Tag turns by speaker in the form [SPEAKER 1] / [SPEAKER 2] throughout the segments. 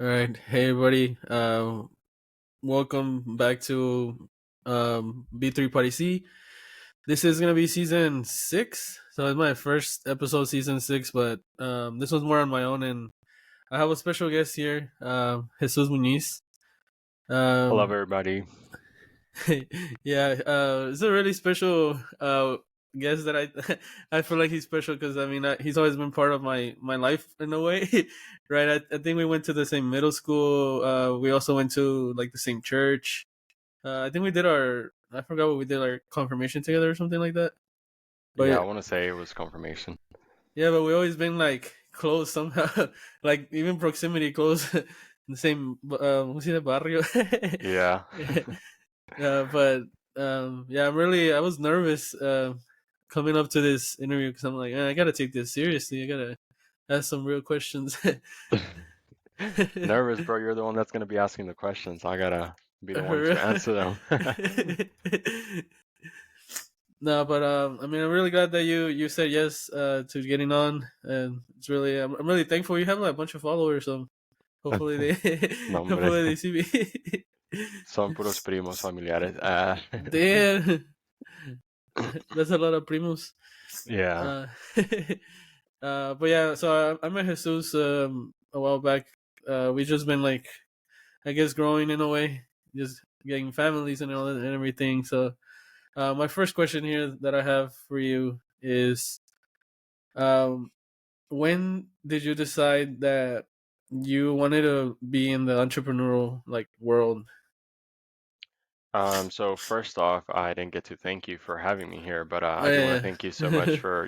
[SPEAKER 1] All right, hey everybody. Welcome back to B3 Party C. This is gonna be season 6, so it's my first episode, season 6. But this was more on my own, and I have a special guest here, Jesus Muñiz.
[SPEAKER 2] Hello,
[SPEAKER 1] Um,
[SPEAKER 2] everybody.
[SPEAKER 1] yeah, it's a really special guest that I I feel like he's special because he's always been part of my life in a way, right? I think we went to the same middle school. We also went to like the same church. I think we did our I forgot what we did, our confirmation together or something like that.
[SPEAKER 2] Yeah, I
[SPEAKER 1] But
[SPEAKER 2] want to say it was confirmation.
[SPEAKER 1] yeah, but we always been like close somehow, like even proximity close, in the same what's the barrio.
[SPEAKER 2] Yeah.
[SPEAKER 1] But yeah, I was nervous coming up to this interview because I'm like, I gotta take this seriously. I gotta ask some real questions.
[SPEAKER 2] Nervous, bro. You're the one that's going to be asking the questions. I gotta be the one
[SPEAKER 1] For
[SPEAKER 2] to answer them.
[SPEAKER 1] real. No, but I'm really glad that you said yes to getting on, and it's really I'm really thankful. You have like a bunch of followers, so hopefully they
[SPEAKER 2] No, hombre.
[SPEAKER 1] hopefully they see me.
[SPEAKER 2] Son puros primos familiares.
[SPEAKER 1] Damn, that's a lot of primos.
[SPEAKER 2] Yeah.
[SPEAKER 1] Uh, but yeah, so I met Jesus a while back. We just been like, I guess, growing in a way, just getting families and all that and everything. So, my first question here that I have for you is, um, when did you decide that you wanted to be in the entrepreneurial like world?
[SPEAKER 2] So first off, I didn't get to thank you for having me here, but
[SPEAKER 1] Oh
[SPEAKER 2] I do want to
[SPEAKER 1] yeah,
[SPEAKER 2] thank you so much for,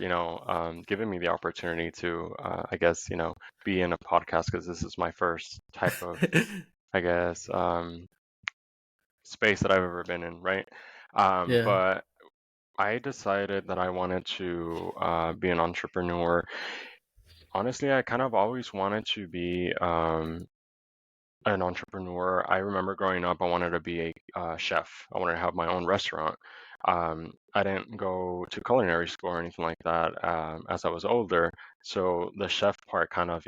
[SPEAKER 2] giving me the opportunity to, I guess, be in a podcast because this is my first type of, I guess, space that I've ever been in, right?
[SPEAKER 1] yeah.
[SPEAKER 2] But I decided that I wanted to be an entrepreneur. Honestly, I kind of always wanted to be an entrepreneur. I remember growing up, I wanted to be a chef. I wanted to have my own restaurant. I didn't go to culinary school or anything like that as I was older, so the chef part kind of,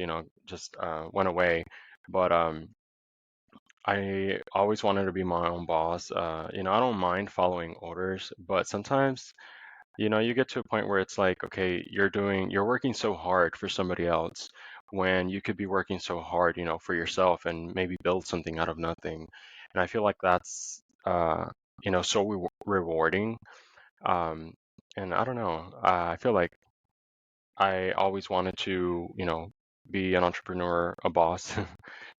[SPEAKER 2] just went away. But I always wanted to be my own boss. I don't mind following orders, but sometimes you get to a point where it's like, okay, you're working so hard for somebody else when you could be working so hard, for yourself and maybe build something out of nothing. And I feel like that's, so rewarding. Um, and I don't know, I feel like I always wanted to, be an entrepreneur, a boss,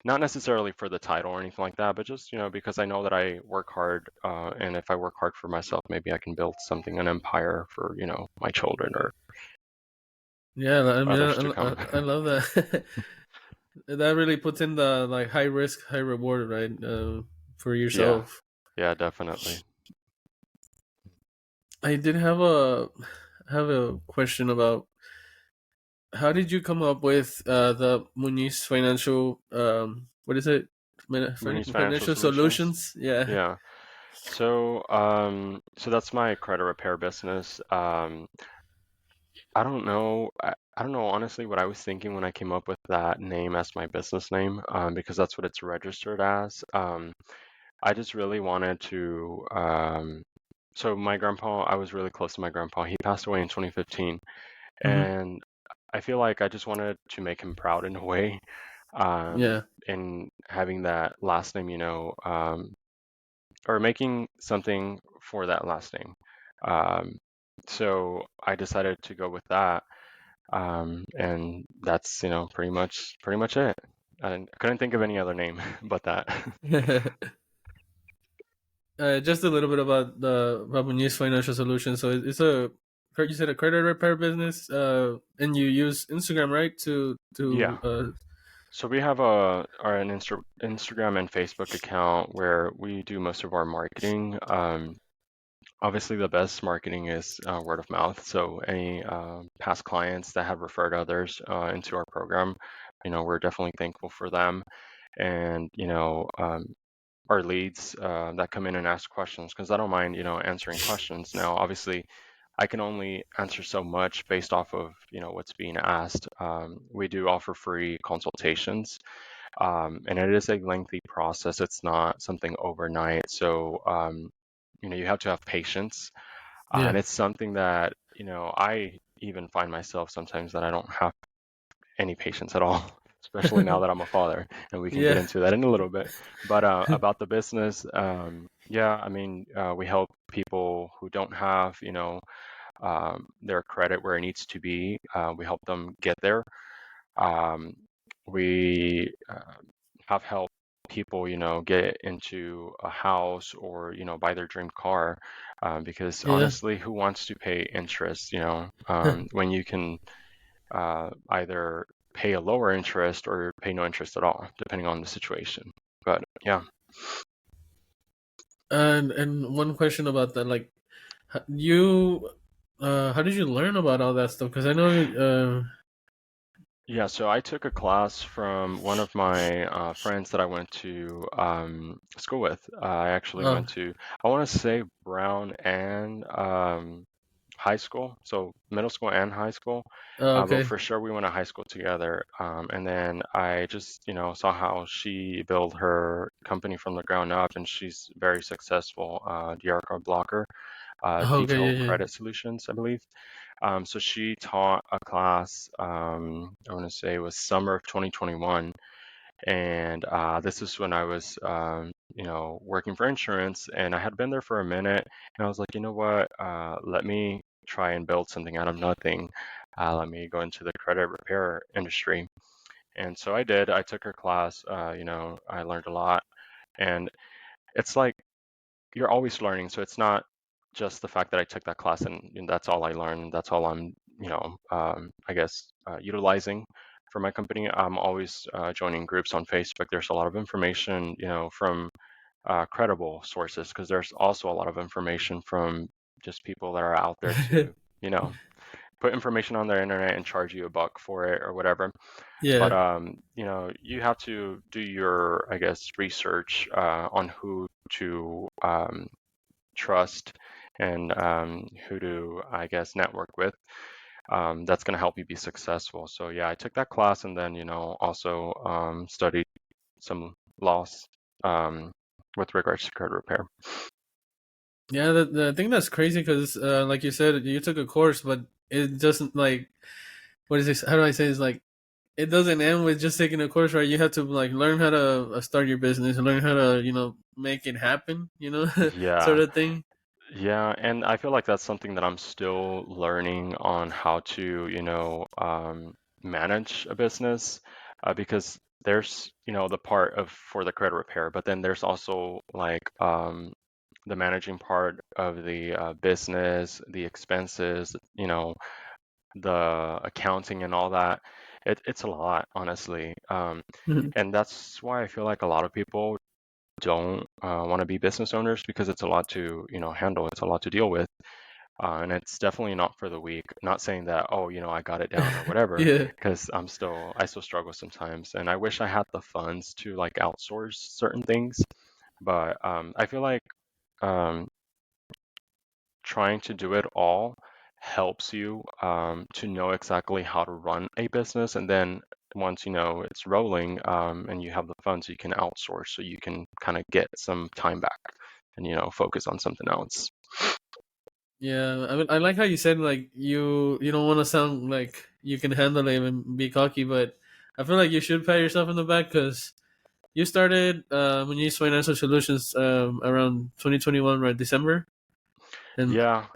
[SPEAKER 2] not necessarily for the title or anything like that, but just, because I know that I work hard, and if I work hard for myself, maybe I can build something, an empire for, my children or
[SPEAKER 1] Yeah,
[SPEAKER 2] others to come.
[SPEAKER 1] I love that. That really puts in the like high risk, high reward, right? For
[SPEAKER 2] Yeah,
[SPEAKER 1] yourself.
[SPEAKER 2] yeah, definitely.
[SPEAKER 1] I did have a question about how did you come up with the Muñiz financial what is it?
[SPEAKER 2] Muñiz Financial
[SPEAKER 1] Financial
[SPEAKER 2] Solutions.
[SPEAKER 1] solutions? Yeah.
[SPEAKER 2] Yeah. So that's my credit repair business. I don't know honestly what I was thinking when I came up with that name as my business name, because that's what it's registered as. I just really wanted to, so my grandpa, I was really close to my grandpa. He passed away in 2015,
[SPEAKER 1] Hmm.
[SPEAKER 2] and I feel like I just wanted to make him proud in a way, um,
[SPEAKER 1] Yeah.
[SPEAKER 2] in having that last name, or making something for that last name. Um, so I decided to go with that. And that's, pretty much it. I couldn't think of any other name but that.
[SPEAKER 1] Just a little bit about the Muñiz financial solutions. So it's a, you said, a credit repair business, and you use Instagram, right?
[SPEAKER 2] Yeah.
[SPEAKER 1] To
[SPEAKER 2] So we have an Instagram and Facebook account where we do most of our marketing. Obviously, the best marketing is word of mouth. So any past clients that have referred others into our program, we're definitely thankful for them. And, our leads that come in and ask questions, because I don't mind, answering questions. Now, obviously, I can only answer so much based off of, what's being asked. We do offer free consultations, And it is a lengthy process. It's not something overnight. So, you have to have patience.
[SPEAKER 1] Yeah.
[SPEAKER 2] And it's something that, I even find myself sometimes that I don't have any patience at all, especially now that I'm a father, and we can get
[SPEAKER 1] Yeah.
[SPEAKER 2] into that in a little bit. But about the business, yeah, I mean, we help people who don't have, their credit where it needs to be. We help them get there. Um, we have helped people, get into a house or, buy their dream car. Because
[SPEAKER 1] Yeah.
[SPEAKER 2] honestly, who wants to pay interest, when you can either pay a lower interest or pay no interest at all, depending on the situation. But yeah.
[SPEAKER 1] And one question about that, like, you, how did you learn about all that stuff? Because I know,
[SPEAKER 2] Yeah, so I took a class from one of my friends that I went to school with. I actually
[SPEAKER 1] oh,
[SPEAKER 2] went to, I want to say Brown and high school, so middle school and high school. But
[SPEAKER 1] okay.
[SPEAKER 2] for sure, we went to high school together. And then I just, saw how she built her company from the ground up, and she's very successful. DR Blocker,
[SPEAKER 1] Okay,
[SPEAKER 2] Detailed
[SPEAKER 1] yeah,
[SPEAKER 2] Credit Solutions, I believe. So she taught a class, I want to say it was summer of 2021. And this is when I was, working for insurance, and I had been there for a minute. And I was like, you know what? Let me try and build something out of nothing. Let me go into the credit repair industry. And so I did. I took her class. I learned a lot. And it's like, you're always learning. So it's not just the fact that I took that class and that's all I learned. That's all I'm, I guess, utilizing for my company. I'm always joining groups on Facebook. There's a lot of information, from credible sources, because there's also a lot of information from just people that are out there
[SPEAKER 1] yeah.
[SPEAKER 2] to, you know, put information on their internet and charge you a buck for it or whatever. But
[SPEAKER 1] Yeah.
[SPEAKER 2] you have to do your, I guess, research on who to trust and who to, I guess, network with. That's going to help you be successful. So yeah, I took that class and then, also studied some laws um, with regards to credit repair.
[SPEAKER 1] Yeah, the thing that's crazy because, like you said, you took a course, but it doesn't, like, what is this? How do I say? It's like it doesn't end with just taking a course, right? You have to like learn how to start your business, learn how to make it happen, sort
[SPEAKER 2] Yeah,
[SPEAKER 1] of thing.
[SPEAKER 2] yeah, and I feel like that's something that I'm still learning on how to, manage a business, because there's, the part of for the credit repair, but then there's also like the managing part of the business, the expenses, the accounting and all that. It's a lot, honestly. And that's why I feel like a lot of people don't want to be business owners, because it's a lot to, handle. It's a lot to deal with. And it's definitely not for the weak. Not saying that, oh, I got it down or whatever,
[SPEAKER 1] Yeah.
[SPEAKER 2] because I still struggle sometimes. And I wish I had the funds to like outsource certain things. But I feel like um, trying to do it all helps you to know exactly how to run a business. And then once you know it's rolling and you have the funds, you can outsource so you can kind of get some time back and, focus on something else.
[SPEAKER 1] Yeah, I mean, I like how you said like you don't want to sound like you can handle it and be cocky, but I feel like you should pat yourself in the back because you started Muñiz Financial Solutions around 2021, right? December, and
[SPEAKER 2] Yeah,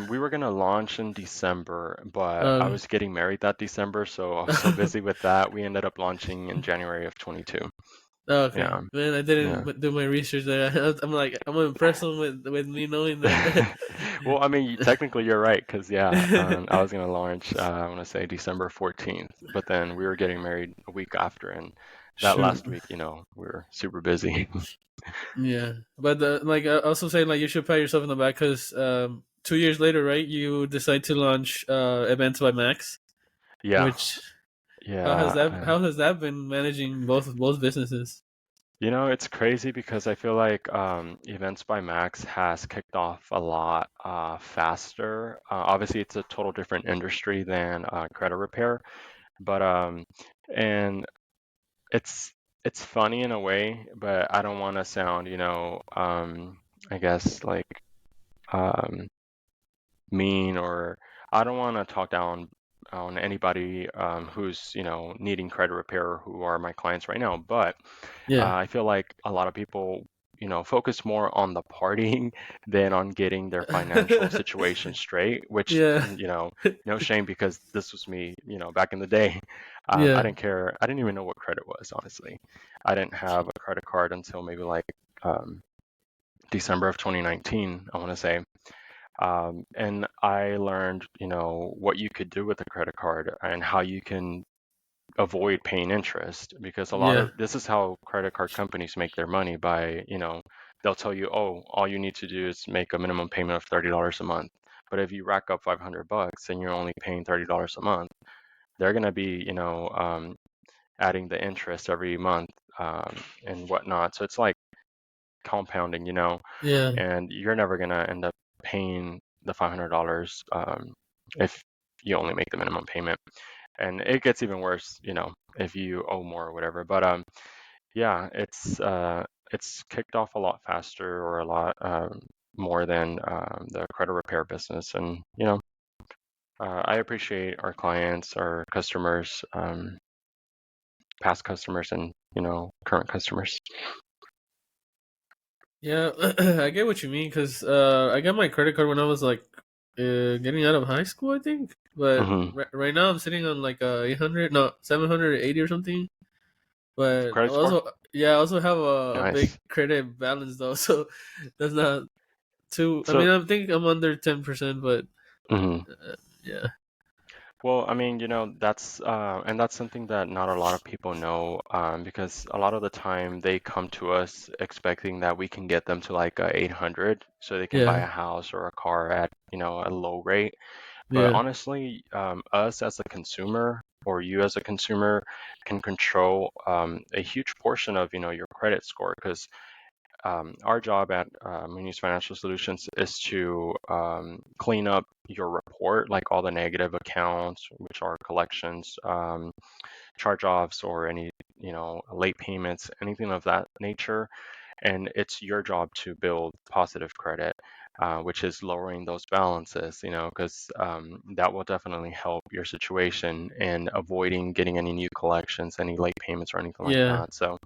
[SPEAKER 2] we were gonna launch in December, but I
[SPEAKER 1] uh,
[SPEAKER 2] was getting married that December, so I was so busy with that. We ended up launching in January of 22.
[SPEAKER 1] oh, okay,
[SPEAKER 2] Yeah,
[SPEAKER 1] man, I
[SPEAKER 2] yeah.
[SPEAKER 1] didn't do my research there. I'm like, I'm gonna impress them with me knowing that.
[SPEAKER 2] Well, I mean, technically you're right, because yeah, I was gonna launch, I want to say December 14th, but then we were getting married a week after, and that
[SPEAKER 1] Shoot.
[SPEAKER 2] last week, we were super busy.
[SPEAKER 1] Yeah, but like I also say, like you should pat yourself in the back because 2 years later, right? You decide to launch Events by Max,
[SPEAKER 2] Yeah,
[SPEAKER 1] which
[SPEAKER 2] yeah.
[SPEAKER 1] how has that been managing both businesses?
[SPEAKER 2] It's crazy because I feel like Events by Max has kicked off a lot faster. Obviously, it's a total different industry than credit repair, but and it's it's funny in a way, but I don't want to sound, I guess like um, mean, or I don't want to talk down on anybody who's, needing credit repair who are my clients right now. But
[SPEAKER 1] Yeah.
[SPEAKER 2] I feel like a lot of people, focus more on the partying than on getting their financial situation straight, which,
[SPEAKER 1] Yeah.
[SPEAKER 2] no shame, because this was me, back in the day. I
[SPEAKER 1] Yeah.
[SPEAKER 2] didn't care. I didn't even know what credit was, honestly. I didn't have a credit card until maybe like um, December of 2019, I want to say. And I learned, what you could do with a credit card and how you can avoid paying interest, because a lot
[SPEAKER 1] Yeah.
[SPEAKER 2] of this is how credit card companies make their money by, they'll tell you, oh, all you need to do is make a minimum payment of $30 a month. But if you rack up 500 bucks and you're only paying $30 a month, they're going to be, adding the interest every month and whatnot. So it's like compounding,
[SPEAKER 1] Yeah.
[SPEAKER 2] and you're never going to end up paying the $500 if you only make the minimum payment. And it gets even worse, if you owe more or whatever. But yeah, it's kicked off a lot faster, or a lot more than the credit repair business. And I appreciate our clients, our customers, past customers, and current customers.
[SPEAKER 1] Yeah. I get what you mean because I got my credit card when I was like getting out of high school, I think. But
[SPEAKER 2] Hmm.
[SPEAKER 1] right now I'm sitting on like 800, no, 780 or something. But
[SPEAKER 2] Credit score?
[SPEAKER 1] I also have a big
[SPEAKER 2] Nice.
[SPEAKER 1] credit balance though, so that's not too. I
[SPEAKER 2] So,
[SPEAKER 1] mean, I think I'm under 10%, but
[SPEAKER 2] mhm.
[SPEAKER 1] yeah,
[SPEAKER 2] Well, I mean, and that's something that not a lot of people know, because a lot of the time they come to us expecting that we can get them to like 800 so they can buy
[SPEAKER 1] yeah,
[SPEAKER 2] a house or a car at, a low rate. But
[SPEAKER 1] yeah,
[SPEAKER 2] honestly, us as a consumer, or you as a consumer, can control a huge portion of, your credit score, because our job at Muñiz Financial Solutions is to clean up your report, like all the negative accounts, which are collections, charge-offs, or any, late payments, anything of that nature. And it's your job to build positive credit, which is lowering those balances, because that will definitely help your situation and avoiding getting any new collections, any late payments, or anything like
[SPEAKER 1] yeah,
[SPEAKER 2] that. So,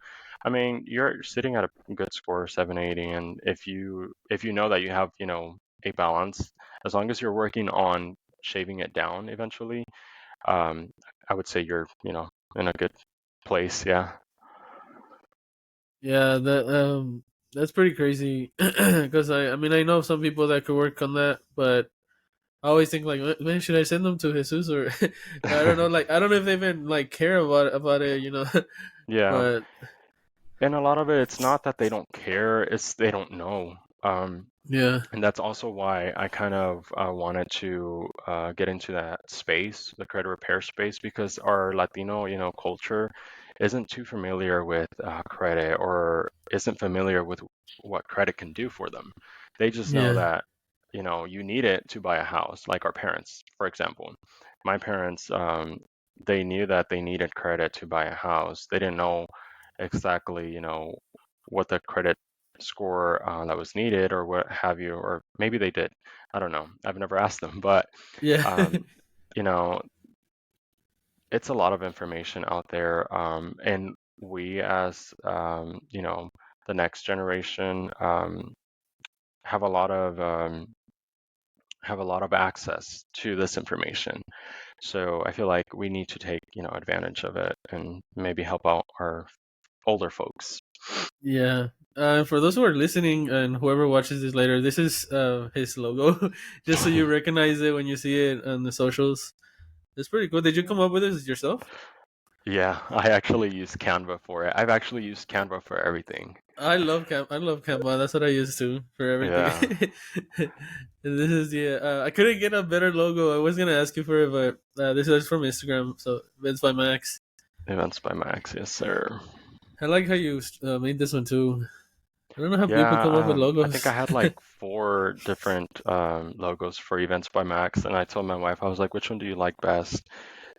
[SPEAKER 2] I mean, you're sitting at a good score, 780, and if you know that you have, a balance, as long as you're working on shaving it down eventually, um, I would say you're, in a good place. Yeah.
[SPEAKER 1] yeah. That's pretty crazy because I mean, I know some people that could work on that, but I always think like, man, should I send them to Jesus or I don't know, like I don't know if they even like care about it,
[SPEAKER 2] Yeah.
[SPEAKER 1] but
[SPEAKER 2] And a lot of it, it's not that they don't care, it's they don't know. Um,
[SPEAKER 1] yeah,
[SPEAKER 2] and that's also why I kind of wanted to get into that space, the credit repair space, because our Latino, culture isn't too familiar with credit, or isn't familiar with what credit can do for them. They just know
[SPEAKER 1] yeah,
[SPEAKER 2] that, you need it to buy a house, like our parents, for example. My parents, they knew that they needed credit to buy a house. They didn't know exactly, what the credit score that was needed, or what have you, or maybe they did. I don't know. I've never asked them, but
[SPEAKER 1] yeah,
[SPEAKER 2] um, you know, it's a lot of information out there, and we, as the next generation, have a lot of access to this information. So I feel like we need to take, advantage of it, and maybe help out our older folks.
[SPEAKER 1] yeah. For those who are listening and whoever watches this later, this is his logo, just so you recognize it when you see it on the socials. It's pretty cool. Did you come up with this yourself?
[SPEAKER 2] Yeah, I actually use Canva for it. I've actually used Canva for everything.
[SPEAKER 1] I love Canva. That's what I use to for everything.
[SPEAKER 2] Yeah,
[SPEAKER 1] This is I couldn't get a better logo. I was gonna ask you for it, but this is from Instagram. So Vince by Max.
[SPEAKER 2] Events by Max, yes, sir.
[SPEAKER 1] I like how you made this one too. I don't know how people
[SPEAKER 2] Yeah,
[SPEAKER 1] come up with
[SPEAKER 2] I think I
[SPEAKER 1] logos.
[SPEAKER 2] had like four different logos for Events by Max, and I told my wife, I was like, which one do you like best?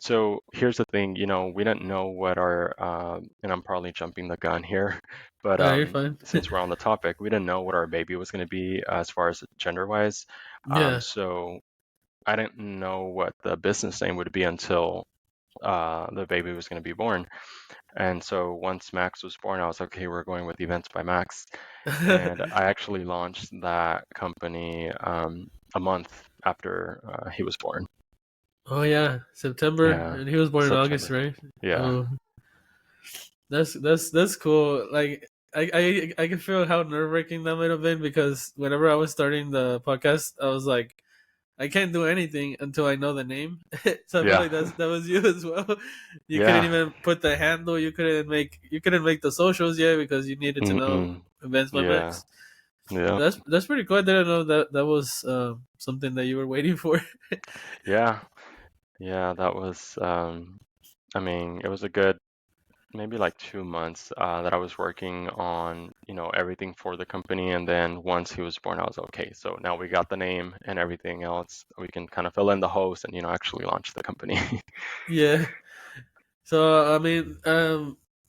[SPEAKER 2] So here's the thing, we didn't know what and I'm probably jumping the gun here, but
[SPEAKER 1] You're fine.
[SPEAKER 2] since we're on the topic, we didn't know what our baby was going to be as far as gender-wise.
[SPEAKER 1] Yeah.
[SPEAKER 2] So I didn't know what the business name would be until the baby was going to be born. And so once Max was born, I was like, okay, we're going with Events by Max. And I actually launched that company a month after he was born.
[SPEAKER 1] Oh yeah, September,
[SPEAKER 2] Yeah,
[SPEAKER 1] and he was born in August,
[SPEAKER 2] September.
[SPEAKER 1] right?
[SPEAKER 2] Yeah.
[SPEAKER 1] Oh, that's cool. Like I can feel how nerve wracking that might have been, because whenever I was starting the podcast, I was like, I can't do anything until I know the name. So I feel
[SPEAKER 2] Yeah.
[SPEAKER 1] like that was you as well. You couldn't
[SPEAKER 2] Yeah.
[SPEAKER 1] even put the handle. You couldn't make the socials yet because you needed to know
[SPEAKER 2] Mm-mm.
[SPEAKER 1] events by
[SPEAKER 2] Yeah.
[SPEAKER 1] Max.
[SPEAKER 2] Yep.
[SPEAKER 1] That's pretty cool. I didn't know that was something that you were waiting for.
[SPEAKER 2] Yeah. Yeah. That was, I mean, it was a good maybe like 2 months that I was working on, everything for the company. And then once he was born, I was okay. So now we got the name and everything else. We can kind of fill in the host and, actually launch the company.
[SPEAKER 1] Yeah. So I mean,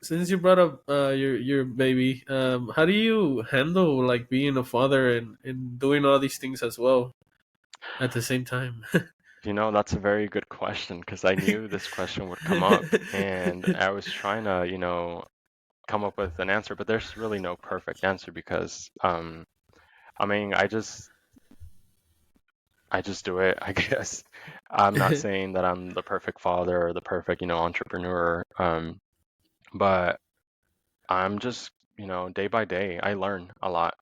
[SPEAKER 1] since you brought up your baby, how do you handle like being a father and doing all these things as well at the same time?
[SPEAKER 2] That's a very good question because I knew this question would come up and I was trying to, come up with an answer, but there's really no perfect answer because, I mean, I just do it, I guess. I'm not saying that I'm the perfect father or the perfect, entrepreneur, but I'm just, day by day, I learn a lot.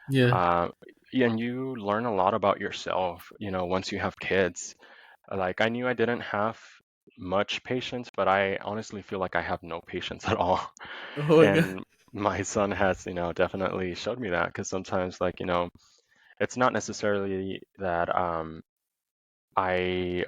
[SPEAKER 1] Yeah.
[SPEAKER 2] Uh, and you learn a lot about yourself, once you have kids. Like, I knew I didn't have much patience, but I honestly feel like I have no patience at all.
[SPEAKER 1] Oh my god.
[SPEAKER 2] And my son has, definitely showed me that because sometimes, like, it's not necessarily that I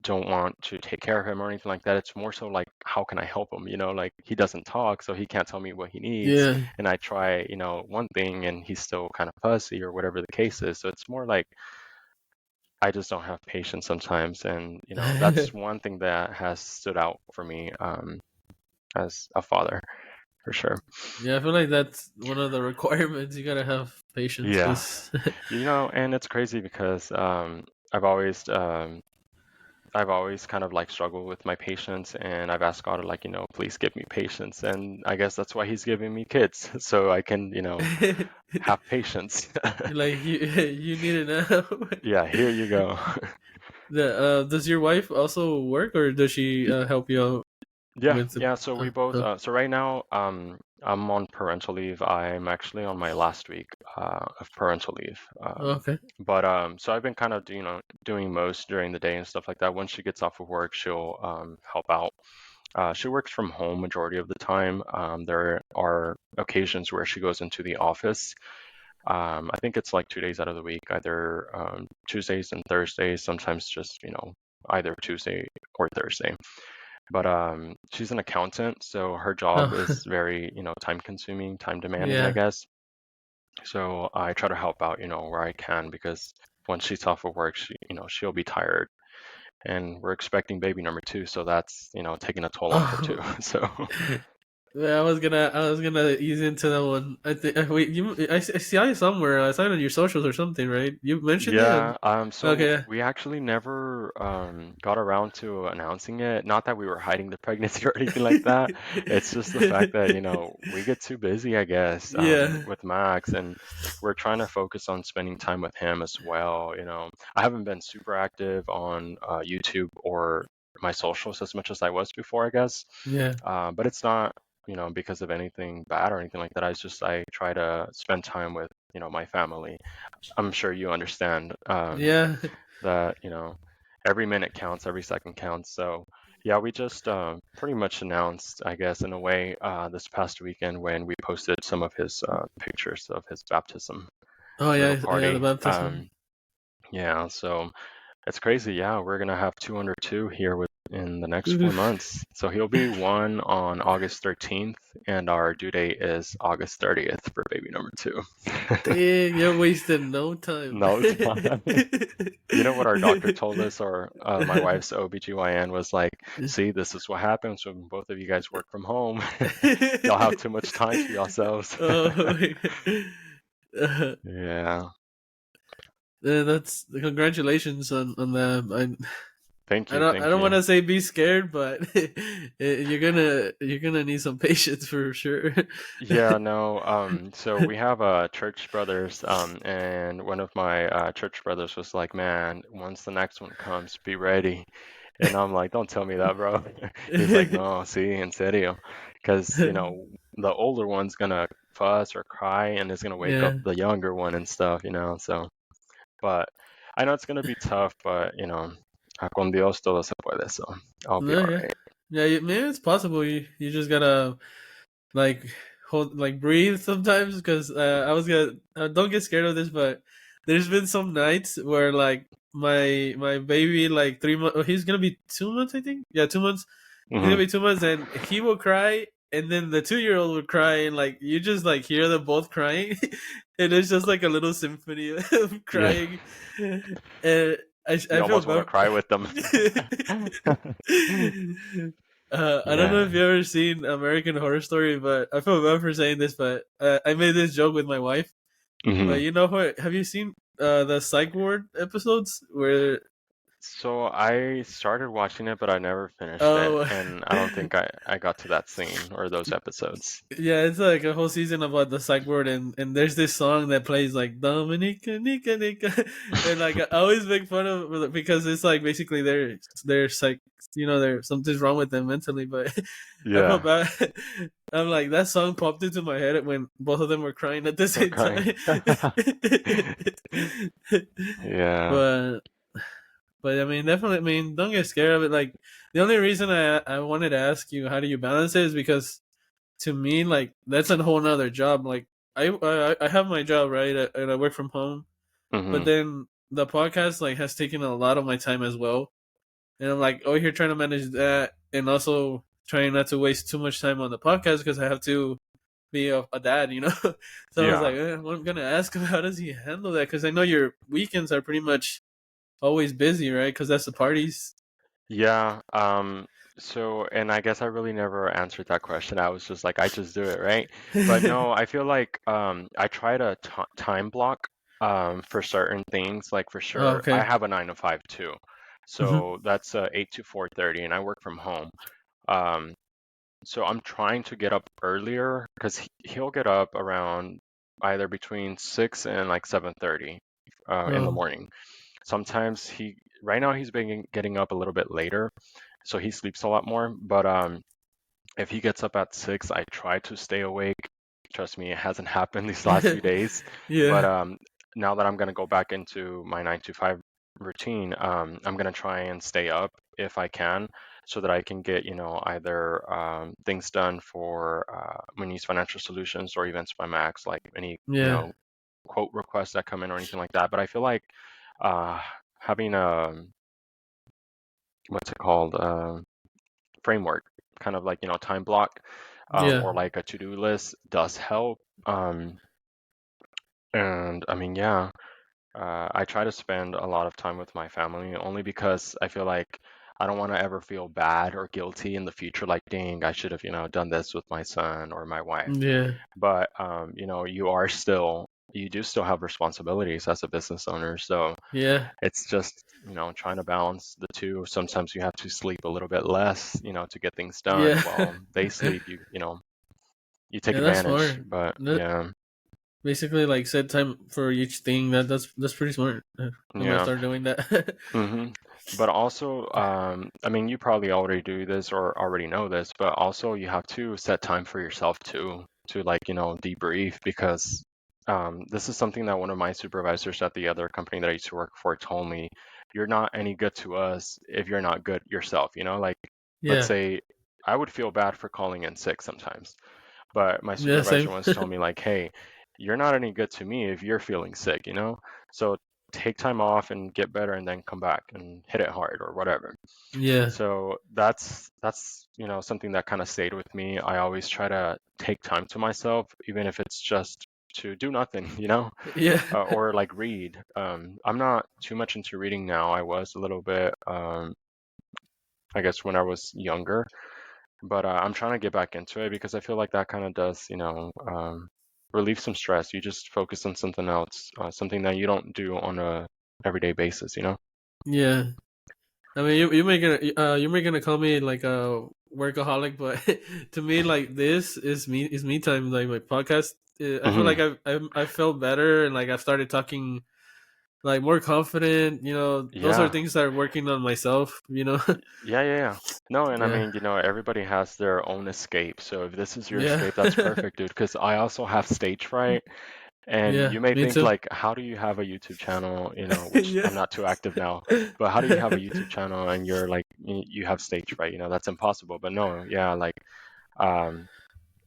[SPEAKER 2] don't want to take care of him or anything like that. It's more so like, how can I help him? Like he doesn't talk, so he can't tell me what he needs.
[SPEAKER 1] Yeah.
[SPEAKER 2] And I try, one thing and he's still kind of fussy or whatever the case is. So it's more like I just don't have patience sometimes. And, that's one thing that has stood out for me as a father, for sure.
[SPEAKER 1] Yeah, I feel like that's one of the requirements. You gotta have patience,
[SPEAKER 2] Yeah.
[SPEAKER 1] because
[SPEAKER 2] And it's crazy because I've always I've always kind of like struggled with my patience and I've asked God to like, please give me patience. And I guess that's why he's giving me kids so I can, have patience.
[SPEAKER 1] like you need it now.
[SPEAKER 2] Yeah, here you go.
[SPEAKER 1] Does your wife also work, or does she help you out
[SPEAKER 2] Yeah,
[SPEAKER 1] with the?
[SPEAKER 2] yeah. So we both. So right now, I'm on parental leave. I'm actually on my last week of parental leave.
[SPEAKER 1] Okay.
[SPEAKER 2] But so I've been kind of, doing most during the day and stuff like that. Once she gets off of work, she'll help out. She works from home majority of the time. There are occasions where she goes into the office. I think it's like 2 days out of the week, either Tuesdays and Thursdays. Sometimes just, either Tuesday or Thursday. But she's an accountant, so her job
[SPEAKER 1] Oh,
[SPEAKER 2] is very, time consuming, time demanding, I
[SPEAKER 1] yeah.
[SPEAKER 2] guess. So I try to help out, where I can because once she's off of work, she'll be tired. And we're expecting baby number two, so that's, taking a toll on her too.
[SPEAKER 1] Oh,
[SPEAKER 2] So
[SPEAKER 1] yeah, I was gonna ease into that one. I think wait, I see it somewhere. I saw it on your socials or something, right? You mentioned it.
[SPEAKER 2] yeah, so
[SPEAKER 1] Okay.
[SPEAKER 2] we actually never got around to announcing it. Not that we were hiding the pregnancy or anything like that. It's just the fact that, we get too busy, I guess,
[SPEAKER 1] Yeah.
[SPEAKER 2] with Max, and we're trying to focus on spending time with him as well. I haven't been super active on YouTube or my socials as much as I was before, I guess.
[SPEAKER 1] Yeah.
[SPEAKER 2] But it's not, because of anything bad or anything like that. I try to spend time with, my family. I'm sure you understand
[SPEAKER 1] Yeah.
[SPEAKER 2] that, every minute counts, every second counts. So, yeah, we just pretty much announced, I guess, in a way, this past weekend when we posted some of his pictures of his baptism
[SPEAKER 1] Oh
[SPEAKER 2] little
[SPEAKER 1] yeah. Yeah. The
[SPEAKER 2] party.
[SPEAKER 1] baptism.
[SPEAKER 2] Yeah, so it's crazy. Yeah, we're gonna have two under two here with in the next 4 months. So he'll be one on August 13th, and our due date is August 30th for baby number two.
[SPEAKER 1] Dang, you wasted no time.
[SPEAKER 2] No time. You know what our doctor told us, or my wife's OBGYN was like, see, this is what happens when both of you guys work from home. Y'all have too much time to yourselves.
[SPEAKER 1] Oh my God.
[SPEAKER 2] Yeah.
[SPEAKER 1] That's congratulations on that.
[SPEAKER 2] Thank
[SPEAKER 1] I
[SPEAKER 2] you.
[SPEAKER 1] don't I
[SPEAKER 2] Thank
[SPEAKER 1] don't want
[SPEAKER 2] you.
[SPEAKER 1] to say be scared, but you're gonna need some patience for sure.
[SPEAKER 2] Yeah, no, so we have church brothers, and one of my church brothers was like, man, once the next one comes, be ready. And I'm like, don't tell me that, bro. He's like, no, see, en serio. Because, the older one's gonna fuss or cry and is gonna wake up
[SPEAKER 1] Yeah.
[SPEAKER 2] the younger one and stuff, so, but I know it's gonna be tough, but, con Dios todo se puede, so I'll be
[SPEAKER 1] No,
[SPEAKER 2] all
[SPEAKER 1] yeah.
[SPEAKER 2] right.
[SPEAKER 1] Yeah, maybe it's possible. You just gotta like hold like breathe sometimes because I was gonna don't get scared of this, but there's been some nights where like my baby like 3 months. Oh, he's gonna be 2 months, I think. Yeah, 2 months. He's gonna
[SPEAKER 2] Hmm.
[SPEAKER 1] be 2 months, and he will cry, and then the 2-year-old would cry, and like you just like hear them both crying, and it's just like a little symphony of
[SPEAKER 2] Yeah,
[SPEAKER 1] crying, and
[SPEAKER 2] you
[SPEAKER 1] I feel
[SPEAKER 2] almost want to
[SPEAKER 1] bad.
[SPEAKER 2] cry with them.
[SPEAKER 1] I don't know
[SPEAKER 2] Yeah.
[SPEAKER 1] if you ever seen American Horror Story, but I feel bad for saying this, but I made this joke with my wife. But
[SPEAKER 2] Hmm.
[SPEAKER 1] you know what? Have you seen the Psych Ward episodes where?
[SPEAKER 2] So I started watching it, but I never finished it,
[SPEAKER 1] Oh,
[SPEAKER 2] and I don't think I got to that scene or those episodes.
[SPEAKER 1] yeah, it's like a whole season about the psych ward, and there's this song that plays like Dominica, Nika, Nika, and like I always make fun of it because it's like basically they're psych, there's something's wrong with them mentally, but I felt
[SPEAKER 2] Yeah,
[SPEAKER 1] bad. I'm like that song popped into my head when both of them were crying at the
[SPEAKER 2] we're
[SPEAKER 1] same
[SPEAKER 2] crying.
[SPEAKER 1] time.
[SPEAKER 2] Yeah.
[SPEAKER 1] but but I mean, definitely. I mean, don't get scared of it. Like the only reason I wanted to ask you how do you balance it is because to me, like that's a whole nother job. Like I have my job right, and I work from home, but
[SPEAKER 2] Hmm.
[SPEAKER 1] then the podcast like has taken a lot of my time as well, and I'm like, oh, here trying to manage that, and also trying not to waste too much time on the podcast because I have to be a dad, So I was
[SPEAKER 2] Yeah.
[SPEAKER 1] like, well, I'm gonna ask him how does he handle that because I know your weekends are pretty much always busy, right? Because that's the parties.
[SPEAKER 2] Yeah. So, and I guess I really never answered that question. I was just like, I just do it, right? But no, I feel like I try to t time block for certain things. Like for
[SPEAKER 1] Oh,
[SPEAKER 2] sure, I
[SPEAKER 1] okay.
[SPEAKER 2] have a 9 to 5 too.
[SPEAKER 1] Hmm.
[SPEAKER 2] So that's 8 to 4:30, and I work from home. Um, so I'm trying to get up earlier because he'll get up around either between 6 and like 7:30 in the
[SPEAKER 1] Oh,
[SPEAKER 2] morning. Sometimes right now he's been getting up a little bit later, so he sleeps a lot more. But if he gets up at 6, I try to stay awake. Trust me, it hasn't happened these last few days. But
[SPEAKER 1] yeah,
[SPEAKER 2] now that I'm gonna go back into my 9 to 5 routine, I'm gonna try and stay up if I can, so that I can get, either things done for Muñiz Financial Solutions or Events by Max, like any,
[SPEAKER 1] yeah,
[SPEAKER 2] quote requests that come in or anything like that. But I feel like uh, having a what's it called framework, kind of like time block,
[SPEAKER 1] yeah,
[SPEAKER 2] or like a to-do list does help. And I mean, yeah, I try to spend a lot of time with my family only because I feel like I don't want to ever feel bad or guilty in the future, like, dang, I should have, done this with my son or my wife.
[SPEAKER 1] yeah,
[SPEAKER 2] But you do still have responsibilities as a business owner. So
[SPEAKER 1] yeah,
[SPEAKER 2] it's just, trying to balance the two. Sometimes you have to sleep a little bit less, to get things done
[SPEAKER 1] yeah.
[SPEAKER 2] while they sleep. You take
[SPEAKER 1] Yeah, that's
[SPEAKER 2] advantage.
[SPEAKER 1] smart.
[SPEAKER 2] But
[SPEAKER 1] That
[SPEAKER 2] yeah,
[SPEAKER 1] basically like set time for each thing. That's pretty smart. I'm gonna
[SPEAKER 2] yeah.
[SPEAKER 1] start doing that.
[SPEAKER 2] Hmm. But also, I mean, you probably already do this or already know this, but also you have to set time for yourself too, to like, debrief because this is something that one of my supervisors at the other company that I used to work for told me, you're not any good to us if you're not good yourself, like let's
[SPEAKER 1] Yeah,
[SPEAKER 2] say I would feel bad for calling in sick sometimes. But my
[SPEAKER 1] yeah,
[SPEAKER 2] supervisor
[SPEAKER 1] same.
[SPEAKER 2] once told me like, hey, you're not any good to me if you're feeling sick. So take time off and get better and then come back and hit it hard or whatever.
[SPEAKER 1] Yeah.
[SPEAKER 2] So that's something that kind of stayed with me. I always try to take time to myself, even if it's just to do nothing,
[SPEAKER 1] Yeah.
[SPEAKER 2] or like read. I'm not too much into reading now. I was a little bit, I guess, when I was younger, but I'm trying to get back into it because I feel like that kind of does, relieve some stress. You just focus on something else, something that you don't do on a everyday basis.
[SPEAKER 1] Yeah. I mean, you're making to call me like a workaholic, but to me, like this is me time. Like my podcast, I feel like
[SPEAKER 2] Hmm.
[SPEAKER 1] I felt better and like I've started talking like more confident. Those are
[SPEAKER 2] Yeah.
[SPEAKER 1] things that are working on myself.
[SPEAKER 2] Yeah, yeah, yeah. No, and I
[SPEAKER 1] Yeah.
[SPEAKER 2] mean, everybody has their own escape. So if this is your
[SPEAKER 1] Yeah.
[SPEAKER 2] escape, that's perfect, dude. Because I also have stage fright. And
[SPEAKER 1] Yeah.
[SPEAKER 2] you may
[SPEAKER 1] Me
[SPEAKER 2] think
[SPEAKER 1] too.
[SPEAKER 2] like, how do you have a YouTube channel, which
[SPEAKER 1] Yeah.
[SPEAKER 2] I'm not too active now, but how do you have a YouTube channel and you're like, you have stage fright? That's impossible. But no, yeah, like, um,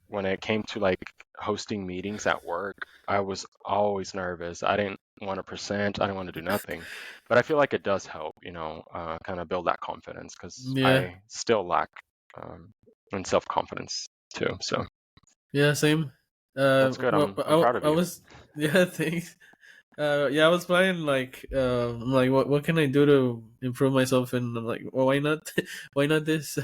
[SPEAKER 2] when it came to like hosting meetings at work, I was always nervous. I didn't want to present. I didn't want to do nothing. But I feel like it does help, kind of build that confidence because
[SPEAKER 1] Yeah.
[SPEAKER 2] I still lack um, in self-confidence too. So
[SPEAKER 1] Yeah. Same.
[SPEAKER 2] that's good.
[SPEAKER 1] Well,
[SPEAKER 2] I'm proud of
[SPEAKER 1] I
[SPEAKER 2] you.
[SPEAKER 1] was. Yeah. Thanks. Yeah, I was planning like, I'm like, what can I do to improve myself? And I'm like, well, why not, why not this?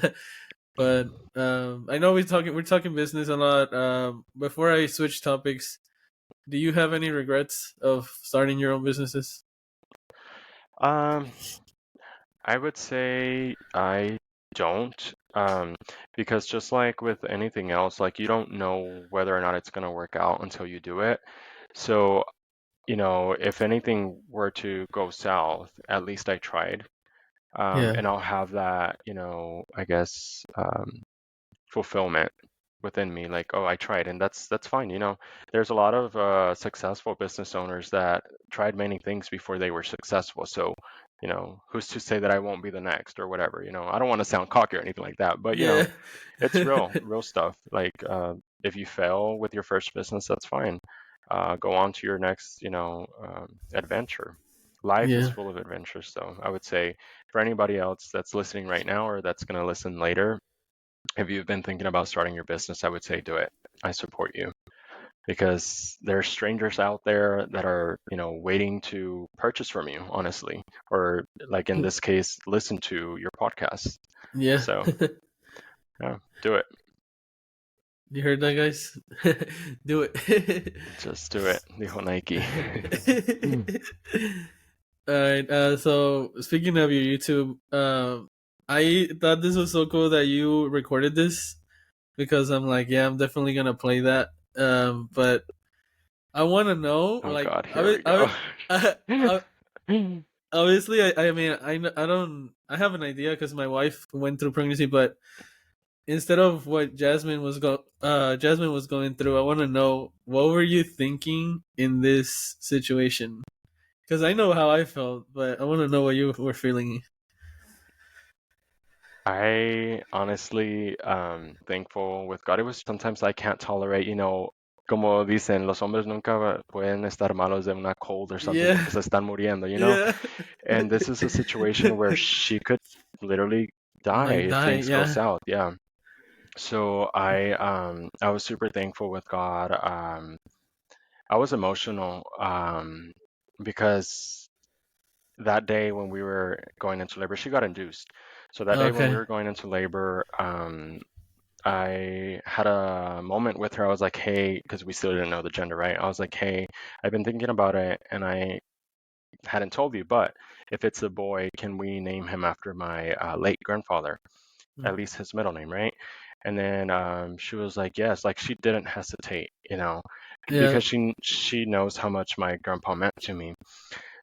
[SPEAKER 1] But I know we're talking business a lot. Before I switch topics, do you have any regrets of starting your own businesses?
[SPEAKER 2] Um, I would say I don't, because just like with anything else, like you don't know whether or not it's going to work out until you do it. So, if anything were to go south, at least I tried.
[SPEAKER 1] Yeah,
[SPEAKER 2] And I'll have that, I guess, fulfillment within me, like, oh, I tried, and that's fine. There's a lot of successful business owners that tried many things before they were successful. So, who's to say that I won't be the next or whatever? I don't want to sound cocky or anything like that, but
[SPEAKER 1] yeah,
[SPEAKER 2] it's real stuff. Like, if you fail with your first business, that's fine. Go on to your next, adventure. Life is
[SPEAKER 1] yeah,
[SPEAKER 2] full of adventures, so I would say for anybody else that's listening right now or that's going to listen later, if you've been thinking about starting your business, I would say do it. I support you because there's strangers out there that are, waiting to purchase from you, honestly, or like in this case, listen to your podcast.
[SPEAKER 1] yeah.
[SPEAKER 2] So, yeah, do it.
[SPEAKER 1] You heard that, guys? Do it.
[SPEAKER 2] Just do it. Dijo Nike.
[SPEAKER 1] All right. So speaking of your YouTube, I thought this was so cool that you recorded this because I'm like, yeah, I'm definitely gonna play that. But I want to know,
[SPEAKER 2] Oh
[SPEAKER 1] like,
[SPEAKER 2] God, here we go.
[SPEAKER 1] I, obviously, I mean, I don't, I have an idea because my wife went through pregnancy, but instead of what Jasmine was going through, I want to know what were you thinking in this situation? Because I know how I felt, but I want to know what you were feeling.
[SPEAKER 2] I honestly, thankful with God. It was sometimes I can't tolerate, como dicen, los hombres nunca pueden estar malos de una cold or something
[SPEAKER 1] Yeah,
[SPEAKER 2] porque se están muriendo.
[SPEAKER 1] yeah,
[SPEAKER 2] And this is a situation where she could literally die
[SPEAKER 1] like
[SPEAKER 2] if
[SPEAKER 1] die.
[SPEAKER 2] things go
[SPEAKER 1] Yeah,
[SPEAKER 2] south. Yeah. So I was super thankful with God. I was emotional, because that day when we were going into labor, she got induced. So that day when we
[SPEAKER 1] okay,
[SPEAKER 2] were going into labor, I had a moment with her. I was like, hey, because we still didn't know the gender, right? I was like, hey, I've been thinking about it and I hadn't told you, but if it's a boy, can we name him after my late grandfather, at least his middle name, right? And then she was like, yes, like she didn't hesitate,
[SPEAKER 1] yeah,
[SPEAKER 2] because she knows how much my grandpa meant to me.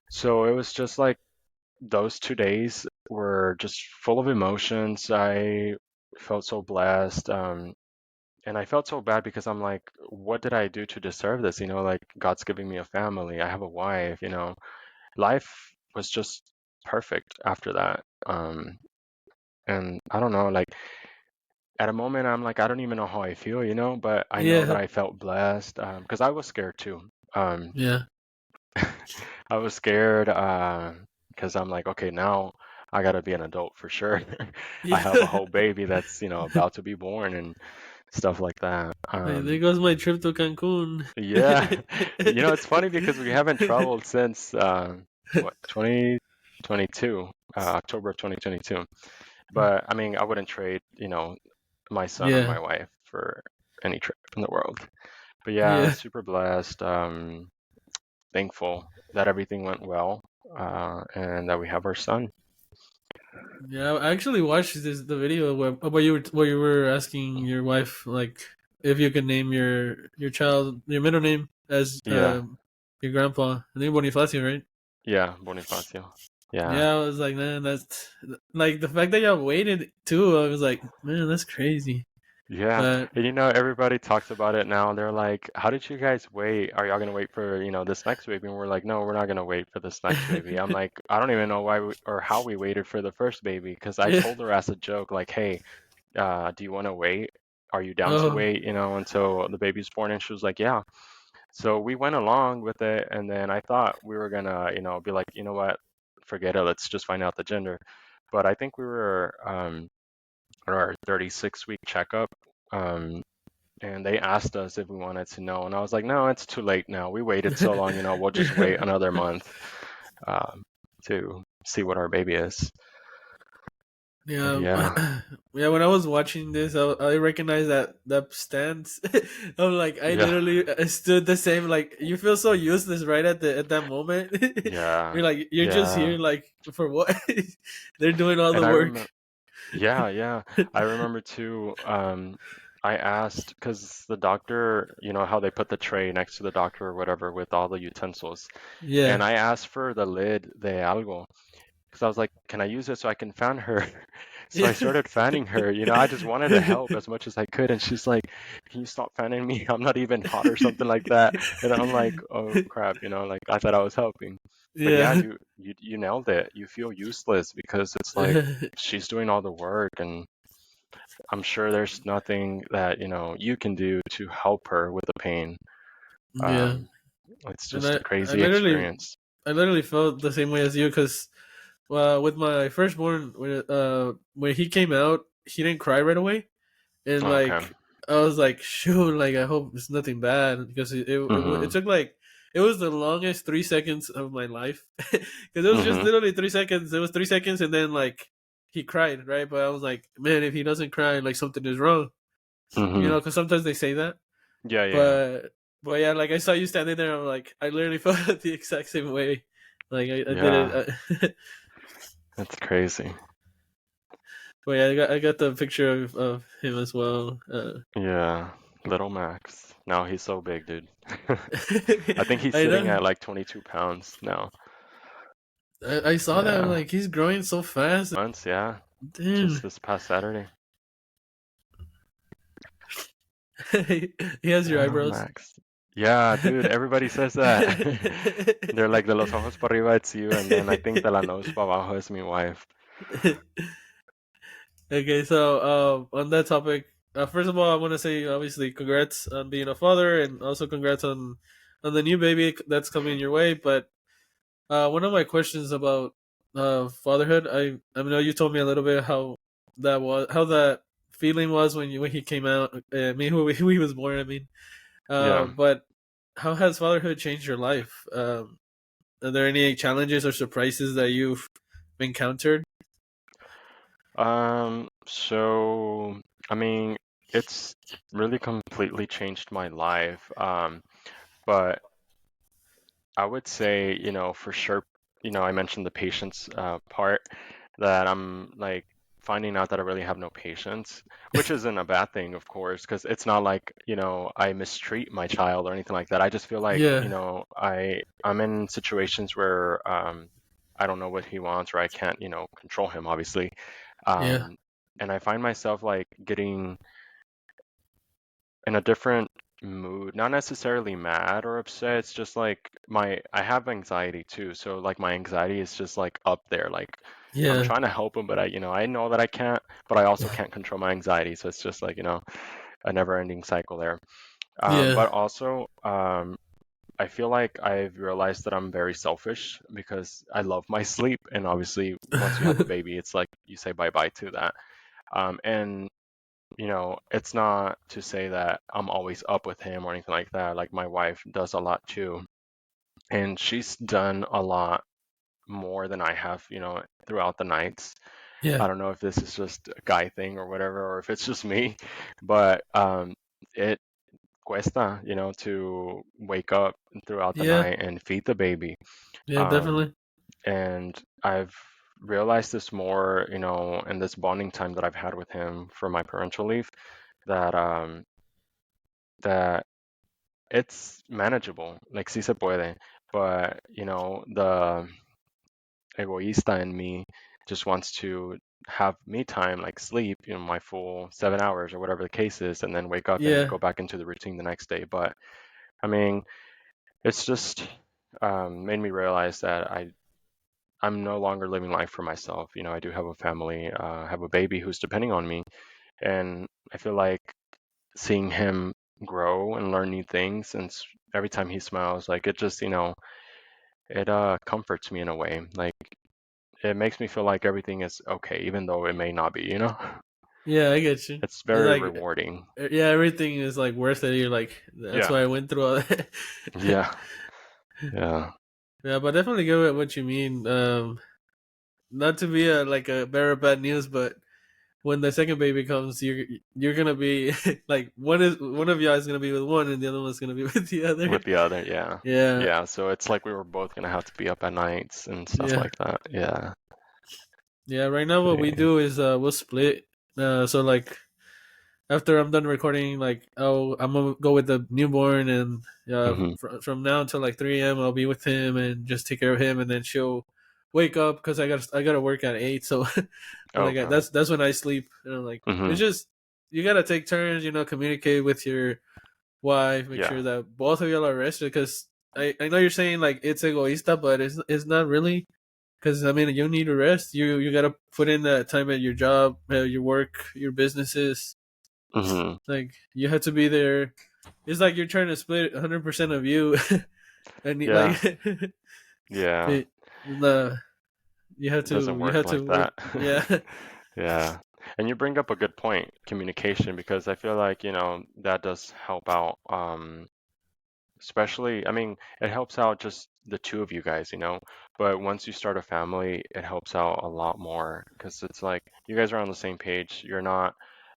[SPEAKER 2] So it was just like those 2 days were just full of emotions. I felt so blessed. And I felt so bad because I'm like, what did I do to deserve this? Like God's giving me a family. I have a wife. Life was just perfect after that. And I don't know, like at a moment I'm like, I don't even know how I feel, but I know that
[SPEAKER 1] yeah,
[SPEAKER 2] I felt blessed because I was scared too. Um,
[SPEAKER 1] yeah,
[SPEAKER 2] I was scared because I'm like, okay, now I gotta be an adult for sure. I have a
[SPEAKER 1] Yeah.
[SPEAKER 2] whole baby that's, about to be born and stuff like that.
[SPEAKER 1] Like, there goes my trip to Cancun.
[SPEAKER 2] Yeah, it's funny because we haven't traveled since what, 2022, October of 2022. But I mean, I wouldn't trade, my son or
[SPEAKER 1] Yeah,
[SPEAKER 2] my wife for any trip in the world. But yeah,
[SPEAKER 1] yeah,
[SPEAKER 2] super blessed. Thankful that everything went well, and that we have our son.
[SPEAKER 1] yeah. I actually watched the video where you were asking your wife like if you could name your child your middle name as
[SPEAKER 2] Yeah,
[SPEAKER 1] your grandpa. I think Bonifacio, right?
[SPEAKER 2] yeah, Bonifacio. Yeah,
[SPEAKER 1] Yeah, I was like, man, that's like the fact that y'all waited too. I was like, man, that's crazy.
[SPEAKER 2] yeah.
[SPEAKER 1] But
[SPEAKER 2] And everybody talks about it now. They're like, "How did you guys wait? Are y'all gonna wait for, this next baby?" And we're like, "No, we're not gonna wait for this next baby." I'm like, I don't even know why or how we waited for the first baby because I
[SPEAKER 1] yeah,
[SPEAKER 2] told her as a joke, like, "Hey, do you want to wait? Are you down to
[SPEAKER 1] oh,
[SPEAKER 2] wait, until the baby's born?" And she was like, "Yeah." So we went along with it, and then I thought we were gonna, be like, you know what, forget it, let's just find out the gender. But I think we were at our 36-week checkup, um, and they asked us if we wanted to know, and I was like, no, it's too late now. We waited so long, we'll just wait another month um, to see what our baby is. But
[SPEAKER 1] yeah,
[SPEAKER 2] yeah,
[SPEAKER 1] yeah. When I was watching this, I recognized that stance. I'm like, I
[SPEAKER 2] yeah,
[SPEAKER 1] literally stood the same. Like, you feel so useless right at that moment.
[SPEAKER 2] yeah,
[SPEAKER 1] You're like, you're just
[SPEAKER 2] yeah.
[SPEAKER 1] here like for what? They're doing all
[SPEAKER 2] And
[SPEAKER 1] the
[SPEAKER 2] I
[SPEAKER 1] work.
[SPEAKER 2] remember. Yeah, yeah. I remember too, I asked because the doctor, how they put the tray next to the doctor or whatever with all the utensils. And
[SPEAKER 1] Yeah,
[SPEAKER 2] I asked for the lid de algo because I was like, can I use it so I can fan her? So I
[SPEAKER 1] yeah,
[SPEAKER 2] started fanning her. I just wanted to help as much as I could. And she's like, can you stop fanning me? I'm not even hot or something like that. And I'm like, oh crap, like I thought I was helping. But yeah,
[SPEAKER 1] yeah.
[SPEAKER 2] you nailed it. You feel useless because it's like she's doing all the work and I'm sure there's nothing that, you can do to help her with the pain.
[SPEAKER 1] Yeah,
[SPEAKER 2] Um, it's
[SPEAKER 1] and
[SPEAKER 2] just a crazy experience.
[SPEAKER 1] I literally felt the same way as you because with my firstborn, when he came out, he didn't cry right away, and
[SPEAKER 2] Okay.
[SPEAKER 1] like I was like, shoot, like I hope it's nothing bad because it
[SPEAKER 2] Mm-hmm.
[SPEAKER 1] took like it was the longest 3 seconds of my life because it was just
[SPEAKER 2] Mm-hmm.
[SPEAKER 1] literally 3 seconds. It was 3 seconds, and then like he cried, right? But I was like, man, if he doesn't cry, like something is wrong,
[SPEAKER 2] Mm-hmm.
[SPEAKER 1] because sometimes they say that,
[SPEAKER 2] Yeah, yeah, yeah.
[SPEAKER 1] but yeah, like I saw you standing there, I'm like, I literally felt the exact same way. Like I did
[SPEAKER 2] Yeah,
[SPEAKER 1] it,
[SPEAKER 2] that's crazy.
[SPEAKER 1] but yeah, I got the picture of him as well.
[SPEAKER 2] Yeah, little Max. Now he's so big, dude. I think he's
[SPEAKER 1] I
[SPEAKER 2] sitting
[SPEAKER 1] know.
[SPEAKER 2] at like 22 pounds now.
[SPEAKER 1] I saw that.
[SPEAKER 2] Yeah.
[SPEAKER 1] Like he's growing so fast.
[SPEAKER 2] Months, yeah. Just
[SPEAKER 1] Damn.
[SPEAKER 2] this past Saturday.
[SPEAKER 1] He has your
[SPEAKER 2] Yeah,
[SPEAKER 1] eyebrows.
[SPEAKER 2] Max. Yeah, dude, everybody says that. They're like, de los ojos para arriba it's you, and then I think de la nose para abajo es mi wife.
[SPEAKER 1] Okay, so on that topic, first of all, I want to say obviously congrats on being a father, and also congrats on the new baby that's coming your way. But one of my questions about fatherhood, I know you told me a little bit how that feeling was when he came out. I mean, who he was born. I mean,
[SPEAKER 2] Yeah.
[SPEAKER 1] but how has fatherhood changed your life? Are there any challenges or surprises that you've encountered?
[SPEAKER 2] So I mean, it's really completely changed my life. But I would say, for sure, I mentioned the patience part that I'm like finding out that I really have no patience, which isn't a bad thing, of course, because it's not like, I mistreat my child or anything like that. I just feel like,
[SPEAKER 1] Yeah,
[SPEAKER 2] I'm in situations where I don't know what he wants or I can't, control him, obviously.
[SPEAKER 1] yeah,
[SPEAKER 2] Um, and I find myself like getting in a different mood, not necessarily mad or upset. It's just like I have anxiety too. So like my anxiety is just like up there. Like I'm
[SPEAKER 1] yeah,
[SPEAKER 2] trying to help him, but I know that I can't, but I also can't control my anxiety. So it's just like, a never-ending cycle there.
[SPEAKER 1] yeah,
[SPEAKER 2] But also, I feel like I've realized that I'm very selfish because I love my sleep, and obviously once you have a baby, it's like you say bye-bye to that. And it's not to say that I'm always up with him or anything like that. Like my wife does a lot too, and she's done a lot more than I have, throughout the nights.
[SPEAKER 1] Yeah,
[SPEAKER 2] I don't know if this is just a guy thing or whatever, or if it's just me, but it cuesta, to wake up throughout the
[SPEAKER 1] yeah,
[SPEAKER 2] night and feed the baby.
[SPEAKER 1] yeah,
[SPEAKER 2] Um,
[SPEAKER 1] definitely.
[SPEAKER 2] and I've realized this more, in this bonding time that I've had with him for my parental leave, that that it's manageable. Like sí se puede, but the egoísta in me just wants to have me time, like sleep, my full 7 hours or whatever the case is, and then wake up and
[SPEAKER 1] Yeah,
[SPEAKER 2] go back into the routine the next day. But I mean, it's just made me realize that I'm no longer living life for myself. I do have a family, have a baby who's depending on me, and I feel like seeing him grow and learn new things, and every time he smiles, like it just, it comforts me in a way. Like it makes me feel like everything is okay, even though it may not be.
[SPEAKER 1] yeah, I get you.
[SPEAKER 2] It's
[SPEAKER 1] It's
[SPEAKER 2] very
[SPEAKER 1] like,
[SPEAKER 2] rewarding.
[SPEAKER 1] yeah, everything is like worth it. You're like, that's
[SPEAKER 2] Yeah,
[SPEAKER 1] why I went through all that.
[SPEAKER 2] yeah, yeah.
[SPEAKER 1] Yeah, but definitely get what you mean. Not to be a like a bearer of bad news, but when the second baby comes, you're gonna be like one of y'all is gonna be with one, and the other one's gonna be with the
[SPEAKER 2] With
[SPEAKER 1] other.
[SPEAKER 2] the other, yeah.
[SPEAKER 1] Yeah,
[SPEAKER 2] Yeah, so it's like we were both gonna have to be up at nights and stuff
[SPEAKER 1] yeah,
[SPEAKER 2] like that. Yeah.
[SPEAKER 1] yeah. Right now, what we
[SPEAKER 2] Yeah.
[SPEAKER 1] do is we'll split. So like after I'm done recording, like I'm gonna go with the newborn, and
[SPEAKER 2] Hmm.
[SPEAKER 1] from now until like 3 a.m. I'll be with him and just take care of him, and then she'll wake up because I gotta work at 8. So like
[SPEAKER 2] Okay.
[SPEAKER 1] that's when I sleep. Like it's
[SPEAKER 2] Hmm.
[SPEAKER 1] just you gotta take turns, communicate with your wife, make
[SPEAKER 2] Yeah.
[SPEAKER 1] sure that both of y'all are rested. Because I know you're saying like it's egoísta, but it's not really. Because I mean, you need to rest. You gotta put in that time at your job, your work, your businesses.
[SPEAKER 2] Hmm.
[SPEAKER 1] Like you have to be there. It's like you're trying to split 100% of you, and
[SPEAKER 2] Yeah.
[SPEAKER 1] like
[SPEAKER 2] Yeah.
[SPEAKER 1] it, the you have
[SPEAKER 2] It doesn't
[SPEAKER 1] to you
[SPEAKER 2] work
[SPEAKER 1] have
[SPEAKER 2] like
[SPEAKER 1] to work.
[SPEAKER 2] that.
[SPEAKER 1] Yeah,
[SPEAKER 2] Yeah. And you bring up a good point, communication, because I feel like, that does help out. Especially, I mean, it helps out just the two of you guys. But once you start a family, it helps out a lot more because it's like you guys are on the same page. You're not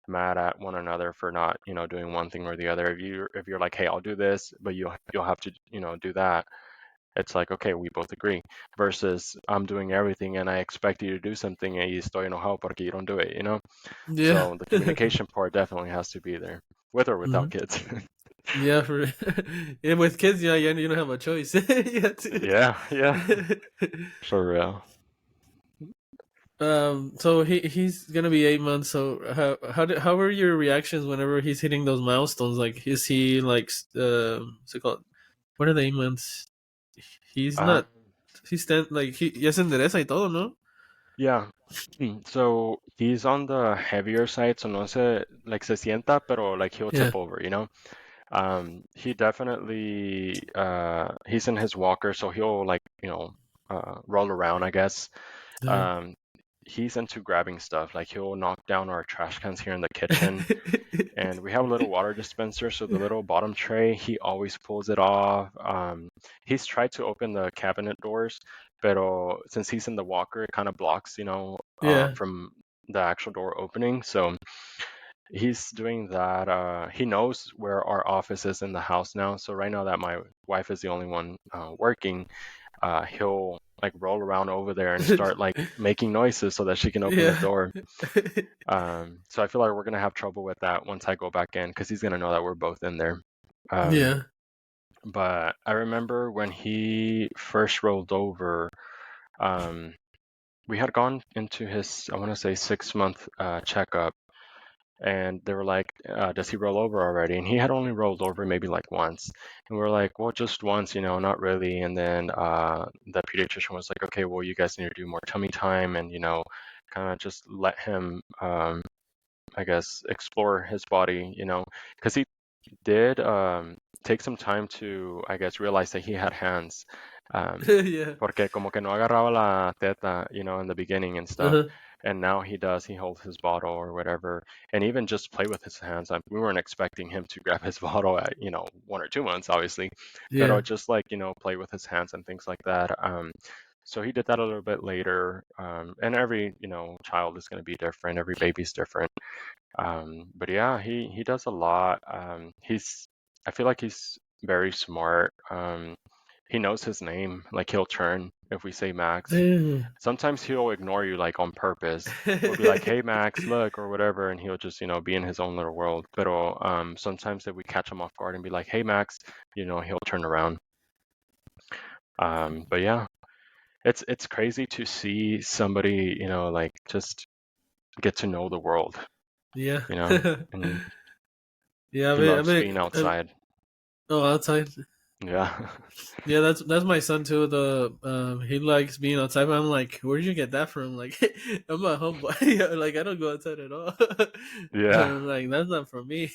[SPEAKER 2] mad at one another for not, doing one thing or the other. If you're like, hey, I'll do this, but you'll have to, do that. It's like, okay, we both agree. Versus I'm doing everything and I expect you to do something and you estoy enojado porque you don't do it.
[SPEAKER 1] yeah,
[SPEAKER 2] So the communication part definitely has to be there, with or without
[SPEAKER 1] Mhm.
[SPEAKER 2] kids.
[SPEAKER 1] Yeah. For and with kids, yeah, you don't have a choice. You have
[SPEAKER 2] Yeah, yeah,
[SPEAKER 1] to.
[SPEAKER 2] for real.
[SPEAKER 1] So he's gonna be 8 months. So how are your reactions whenever he's hitting those milestones? Like, is he like what's it called? What are the 8 months? He's
[SPEAKER 2] Um,
[SPEAKER 1] not. He's stand like he ya se endereza y todo, ¿no?
[SPEAKER 2] yeah. So he's on the heavier side, so no se like se sienta, pero like he'll
[SPEAKER 1] Yeah,
[SPEAKER 2] tip over. He definitely he's in his walker, so he'll like, roll around, I guess.
[SPEAKER 1] yeah.
[SPEAKER 2] Um, he's into grabbing stuff, like he'll knock down our trash cans here in the kitchen. And we have a little water dispenser, so the little bottom tray, he always pulls it off. He's tried to open the cabinet doors, pero since he's in the walker, it kind of blocks,
[SPEAKER 1] Yeah,
[SPEAKER 2] from the actual door opening. So he's doing that. He knows where our office is in the house now. So right now that my wife is the only one working, he'll like roll around over there and start like making noises so that she can open the
[SPEAKER 1] yeah,
[SPEAKER 2] door. So I feel like we're gonna have trouble with that once I go back in because he's gonna know that we're both in there. Um,
[SPEAKER 1] yeah,
[SPEAKER 2] but I remember when he first rolled over, um, we had gone into his, I want to say, 6 month checkup, and they were like, "Does he roll over already?" And he had only rolled over maybe like once, and we were like, "Well, just once, not really." And then the pediatrician was like, "Okay, well, you guys need to do more tummy time, and kind of just let him." I guess, explore his body, because he did take some time to, I guess, realize that he had hands.
[SPEAKER 1] Yeah.
[SPEAKER 2] Porque como que no agarraba la teta, in the beginning and stuff.
[SPEAKER 1] Uh-huh.
[SPEAKER 2] And now he does. He holds his bottle or whatever, and even just play with his hands. We weren't expecting him to grab his bottle at, 1 or 2 months, obviously,
[SPEAKER 1] Yeah.
[SPEAKER 2] but just like, play with his hands and things like that. So he did that a little bit later. And every, child is going to be different. Every baby's different. But yeah, he does a lot. I feel like he's very smart. He knows his name. Like he'll turn if we say Max.
[SPEAKER 1] Damn.
[SPEAKER 2] Sometimes he'll ignore you like on purpose. We'll be like, "Hey Max, look," or whatever, and he'll just, be in his own little world. But sometimes if we catch him off guard and be like, "Hey Max," he'll turn around. But yeah, it's crazy to see somebody, like just get to know the world,
[SPEAKER 1] Yeah.
[SPEAKER 2] and
[SPEAKER 1] Yeah,
[SPEAKER 2] he loves being outside.
[SPEAKER 1] oh, outside.
[SPEAKER 2] Yeah.
[SPEAKER 1] Yeah, that's my son too. He likes being outside, but I'm like, where did you get that from? Like, I'm a homeboy. Like, I don't go outside at all.
[SPEAKER 2] Yeah.
[SPEAKER 1] Like, that's not for me.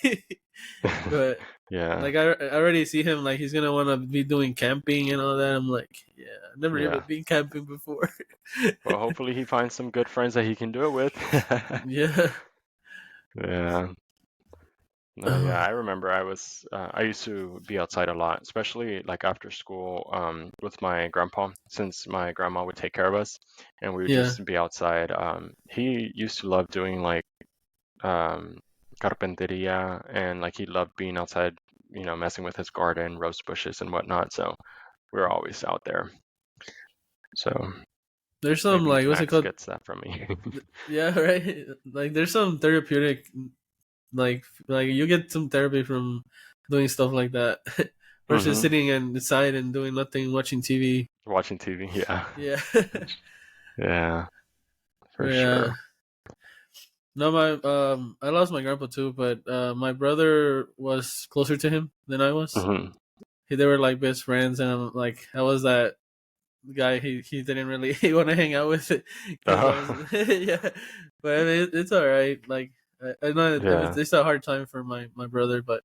[SPEAKER 1] But
[SPEAKER 2] Yeah.
[SPEAKER 1] like, I already see him. Like, he's gonna want to be doing camping and all that. I'm like, yeah, I've never even
[SPEAKER 2] Yeah.
[SPEAKER 1] been camping before.
[SPEAKER 2] Well, hopefully he finds some good friends that he can do it with.
[SPEAKER 1] Yeah.
[SPEAKER 2] Yeah. No, yeah, I remember I used to be outside a lot, especially like after school, with my grandpa, since my grandma would take care of us and we would
[SPEAKER 1] Yeah.
[SPEAKER 2] just be outside. He used to love doing like um carpinteria, and like he loved being outside, messing with his garden, rose bushes and whatnot. So we were always out there. So
[SPEAKER 1] There's some
[SPEAKER 2] maybe
[SPEAKER 1] like what's it
[SPEAKER 2] Max
[SPEAKER 1] called?
[SPEAKER 2] gets that from me.
[SPEAKER 1] Yeah, right. Like, there's some therapeutic, like you get some therapy from doing stuff like that versus
[SPEAKER 2] Hmm.
[SPEAKER 1] sitting inside and doing nothing, watching TV.
[SPEAKER 2] Watching TV, yeah.
[SPEAKER 1] Yeah.
[SPEAKER 2] Yeah, for
[SPEAKER 1] Yeah.
[SPEAKER 2] sure.
[SPEAKER 1] No, I lost my grandpa too, but my brother was closer to him than I was.
[SPEAKER 2] Hmm.
[SPEAKER 1] They were like best friends, and like I was that guy he didn't really want to hang out with it because I was
[SPEAKER 2] Oh,
[SPEAKER 1] yeah. But I mean, it's all right. Like, I know
[SPEAKER 2] yeah,
[SPEAKER 1] it's a hard time for my brother, but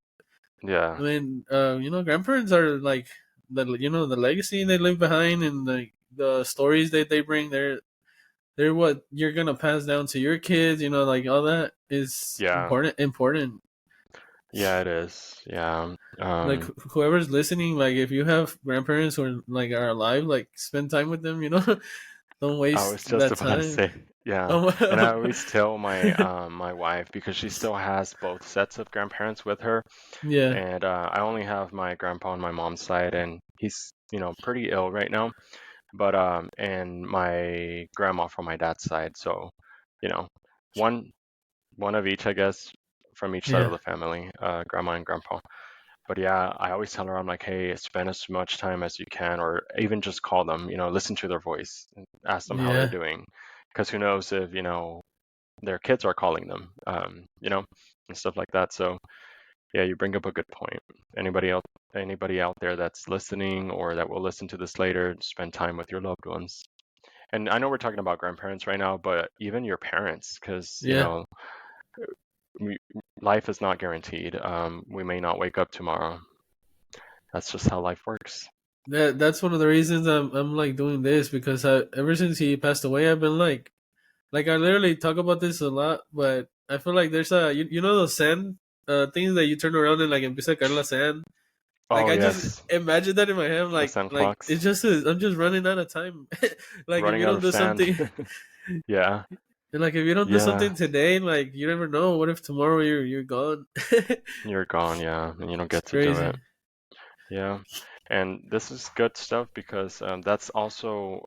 [SPEAKER 1] I
[SPEAKER 2] yeah,
[SPEAKER 1] mean, grandparents are like the legacy they leave behind, and the stories that they bring. They're what you're gonna pass down to your kids. Like all that is
[SPEAKER 2] yeah,
[SPEAKER 1] important. Important.
[SPEAKER 2] yeah, it is. Yeah.
[SPEAKER 1] Like whoever's listening, like if you have grandparents who are alive, like spend time with them. Don't
[SPEAKER 2] I
[SPEAKER 1] waste
[SPEAKER 2] was just
[SPEAKER 1] that
[SPEAKER 2] about to
[SPEAKER 1] time.
[SPEAKER 2] say, yeah. And I
[SPEAKER 1] Oh,
[SPEAKER 2] always tell my wife, because she still has both sets of grandparents with her,
[SPEAKER 1] yeah,
[SPEAKER 2] and I only have my grandpa on my mom's side, and he's, pretty ill right now. But and my grandma from my dad's side. So, you know, one one of each, I guess, from each side of
[SPEAKER 1] yeah,
[SPEAKER 2] the family, grandma and grandpa. But yeah, I always tell her, I'm like, hey, spend as much time as you can, or even just call them, listen to their voice, and ask them how they're
[SPEAKER 1] yeah,
[SPEAKER 2] doing. Because who knows if, their kids are calling them, and stuff like that. So yeah, you bring up a good point. Anybody out there that's listening or that will listen to this later, spend time with your loved ones. And I know we're talking about grandparents right now, but even your parents, because,
[SPEAKER 1] yeah.
[SPEAKER 2] we, life is not guaranteed. We may not wake up tomorrow. That's just how life works.
[SPEAKER 1] That's one of the reasons I'm like doing this because ever since he passed away, I've been like I literally talk about this a lot, but I feel like there's you know those sand things that you turn around and like empieza a caer la sand. Like
[SPEAKER 2] Oh,
[SPEAKER 1] I just
[SPEAKER 2] yes,
[SPEAKER 1] imagine that in my head,
[SPEAKER 2] the
[SPEAKER 1] like
[SPEAKER 2] clocks
[SPEAKER 1] it's just I'm just running out of time. Like if
[SPEAKER 2] running
[SPEAKER 1] you
[SPEAKER 2] out
[SPEAKER 1] don't
[SPEAKER 2] of
[SPEAKER 1] do
[SPEAKER 2] sand.
[SPEAKER 1] something,
[SPEAKER 2] Yeah,
[SPEAKER 1] and like if you don't do
[SPEAKER 2] yeah,
[SPEAKER 1] something today, like you never know. What if tomorrow you're gone?
[SPEAKER 2] you're gone, yeah, and you don't
[SPEAKER 1] It's
[SPEAKER 2] get to do it.
[SPEAKER 1] crazy.
[SPEAKER 2] Yeah, and this is good stuff because that's also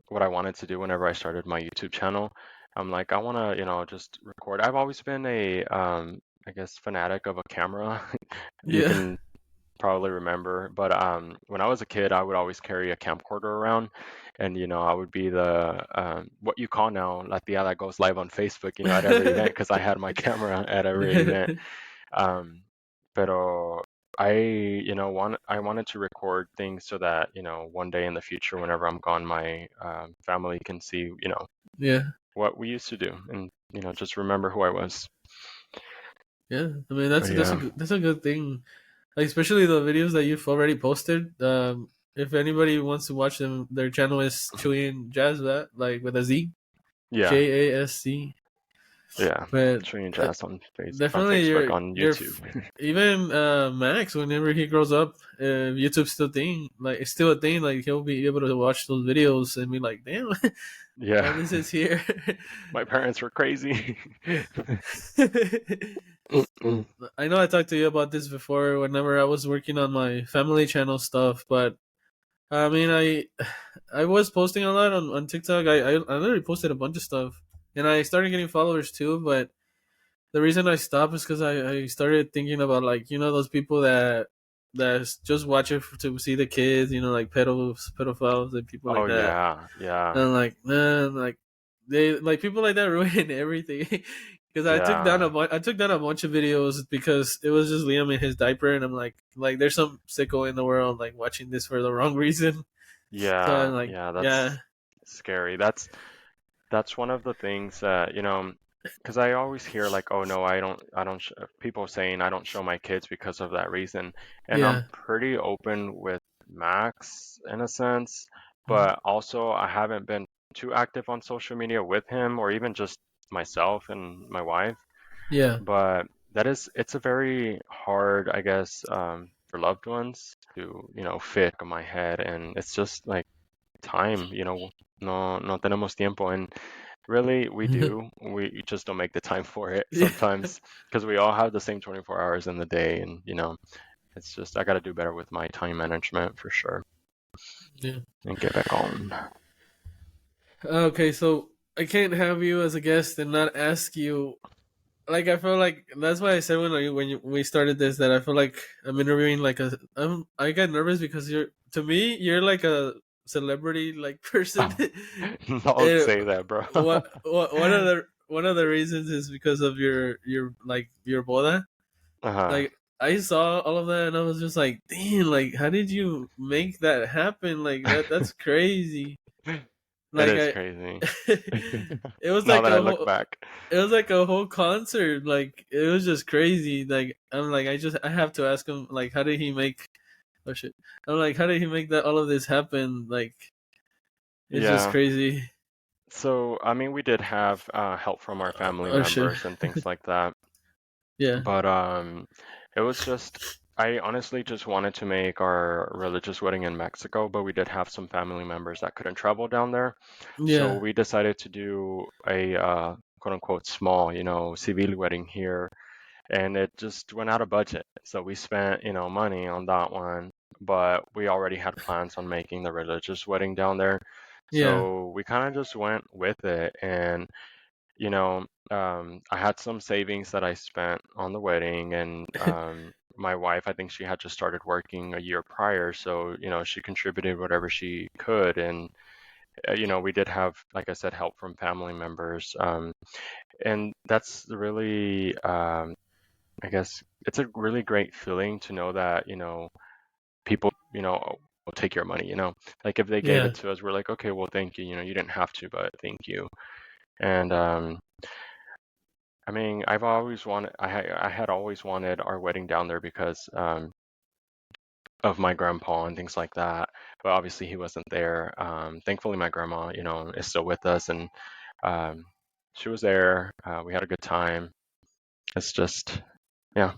[SPEAKER 2] what I wanted to do whenever I started my YouTube channel. I'm like, I want to, just record. I've always been a, I guess, fanatic of a camera. You
[SPEAKER 1] Yeah.
[SPEAKER 2] can probably remember. But when I was a kid, I would always carry a camcorder around, and I would be the what you call now la tía that goes live on Facebook, at every event because I had my camera at every event. Um, pero I wanted to record things so that one day in the future, whenever I'm gone, my family can see
[SPEAKER 1] Yeah.
[SPEAKER 2] what we used to do, and just remember who I was.
[SPEAKER 1] Yeah. I mean
[SPEAKER 2] But
[SPEAKER 1] that's a
[SPEAKER 2] yeah,
[SPEAKER 1] that's a good thing. like especially the videos that you've already posted. If anybody wants to watch them, their channel is Chewy and Jazz, that like with a Z,
[SPEAKER 2] Yeah,
[SPEAKER 1] JASC.
[SPEAKER 2] yeah.
[SPEAKER 1] But
[SPEAKER 2] Showing
[SPEAKER 1] uh,
[SPEAKER 2] Jazz on
[SPEAKER 1] definitely,
[SPEAKER 2] Facebook, on YouTube.
[SPEAKER 1] even Max. Whenever he grows up, YouTube's still a thing. Like it's still a thing. Like he'll be able to watch those videos and be like, "Damn,
[SPEAKER 2] Yeah,
[SPEAKER 1] all this is here."
[SPEAKER 2] my parents were crazy.
[SPEAKER 1] I know I talked to you about this before. Whenever I was working on my family channel stuff, but I mean, I was posting a lot on TikTok. I literally posted a bunch of stuff, and I started getting followers too. But the reason I stopped is because I started thinking about, like, those people that just watch it to see the kids, like pedophiles and people
[SPEAKER 2] Oh
[SPEAKER 1] like that.
[SPEAKER 2] yeah,
[SPEAKER 1] And
[SPEAKER 2] yeah,
[SPEAKER 1] I'm like, man, like they like people like that ruin everything. Because
[SPEAKER 2] yeah,
[SPEAKER 1] I took down a bunch of videos because it was just Liam in his diaper, and I'm like there's some sicko in the world like watching this for the wrong reason. So I'm
[SPEAKER 2] yeah,
[SPEAKER 1] like,
[SPEAKER 2] yeah.
[SPEAKER 1] yeah,
[SPEAKER 2] That's scary. That's one of the things that, because I always hear like, oh no, I don't sh people saying I don't show my kids because of that reason. And I'm
[SPEAKER 1] yeah,
[SPEAKER 2] pretty open with Max in a sense,
[SPEAKER 1] mhm,
[SPEAKER 2] but also I haven't been too active on social media with him or even just myself and my wife.
[SPEAKER 1] yeah,
[SPEAKER 2] But it's a very hard, I guess, for loved ones to, fit on my head. And it's just like time, no tenemos tiempo. And really, we do. We just don't make the time for it
[SPEAKER 1] yeah,
[SPEAKER 2] sometimes because we all have the same 24 hours in the day. And, it's just, I got to do better with my time management for sure
[SPEAKER 1] yeah.
[SPEAKER 2] and get back on.
[SPEAKER 1] Okay, so I can't have you as a guest and not ask you. Like I feel like that's why I said we started this that I feel like I'm interviewing like I get nervous because you're like a celebrity like person.
[SPEAKER 2] Don't
[SPEAKER 1] And
[SPEAKER 2] say that, bro.
[SPEAKER 1] what one of the reasons is because of your like your boda.
[SPEAKER 2] Uh-huh.
[SPEAKER 1] Like I saw all of that and I was just like, damn, like how did you make that happen? Like that's crazy.
[SPEAKER 2] It
[SPEAKER 1] Like
[SPEAKER 2] is
[SPEAKER 1] I
[SPEAKER 2] crazy.
[SPEAKER 1] it was
[SPEAKER 2] Now
[SPEAKER 1] like
[SPEAKER 2] that I
[SPEAKER 1] a
[SPEAKER 2] look
[SPEAKER 1] whole
[SPEAKER 2] back.
[SPEAKER 1] it was like a whole concert. Like it was just crazy. Like I'm like I have to ask him, like, how did he make oh shit. I'm like, how did he make that all of this happen? Like it's just
[SPEAKER 2] Yeah.
[SPEAKER 1] crazy.
[SPEAKER 2] So, I mean, we did have help from our family
[SPEAKER 1] Oh shit.
[SPEAKER 2] members and things like that.
[SPEAKER 1] Yeah.
[SPEAKER 2] But it was just, I honestly just wanted to make our religious wedding in Mexico, but we did have some family members that couldn't travel down there. So
[SPEAKER 1] Yeah.
[SPEAKER 2] we decided to do a quote unquote small, civil wedding here, and it just went out of budget. So we spent, money on that one, but we already had plans on making the religious wedding down there.
[SPEAKER 1] Yeah.
[SPEAKER 2] So we kind of just went with it. And, I had some savings that I spent on the wedding, and my wife, I think she had just started working a year prior. So, she contributed whatever she could. And, we did have, like I said, help from family members. And that's really, I guess it's a really great feeling to know that, people, will take your money, Like if they gave
[SPEAKER 1] Yeah.
[SPEAKER 2] it to us, we're like, okay, well, thank you. You didn't have to, but thank you. And I mean, I had always wanted our wedding down there because of my grandpa and things like that. But obviously he wasn't there. Thankfully, my grandma, is still with us, and um, she was there. We had a good time. It's just, yeah.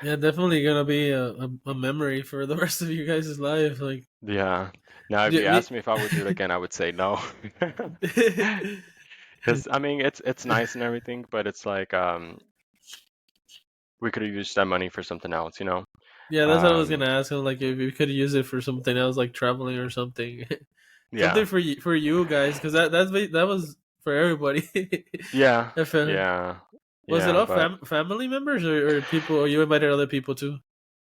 [SPEAKER 1] Yeah, definitely gonna be a memory for the rest of you guys' life. Like
[SPEAKER 2] Yeah. Now, if you
[SPEAKER 1] me
[SPEAKER 2] asked me if I would do it again, I would say no. Because I mean, it's nice and everything, but it's like we could have used that money for something else,
[SPEAKER 1] Yeah, that's what I was
[SPEAKER 2] Um,
[SPEAKER 1] gonna ask him. Like, if you could use it for something else, like traveling or something, something
[SPEAKER 2] yeah,
[SPEAKER 1] for you guys, because that was for everybody.
[SPEAKER 2] yeah,
[SPEAKER 1] If,
[SPEAKER 2] yeah,
[SPEAKER 1] was it
[SPEAKER 2] yeah.
[SPEAKER 1] all
[SPEAKER 2] But
[SPEAKER 1] family members or people, or you invited other people too?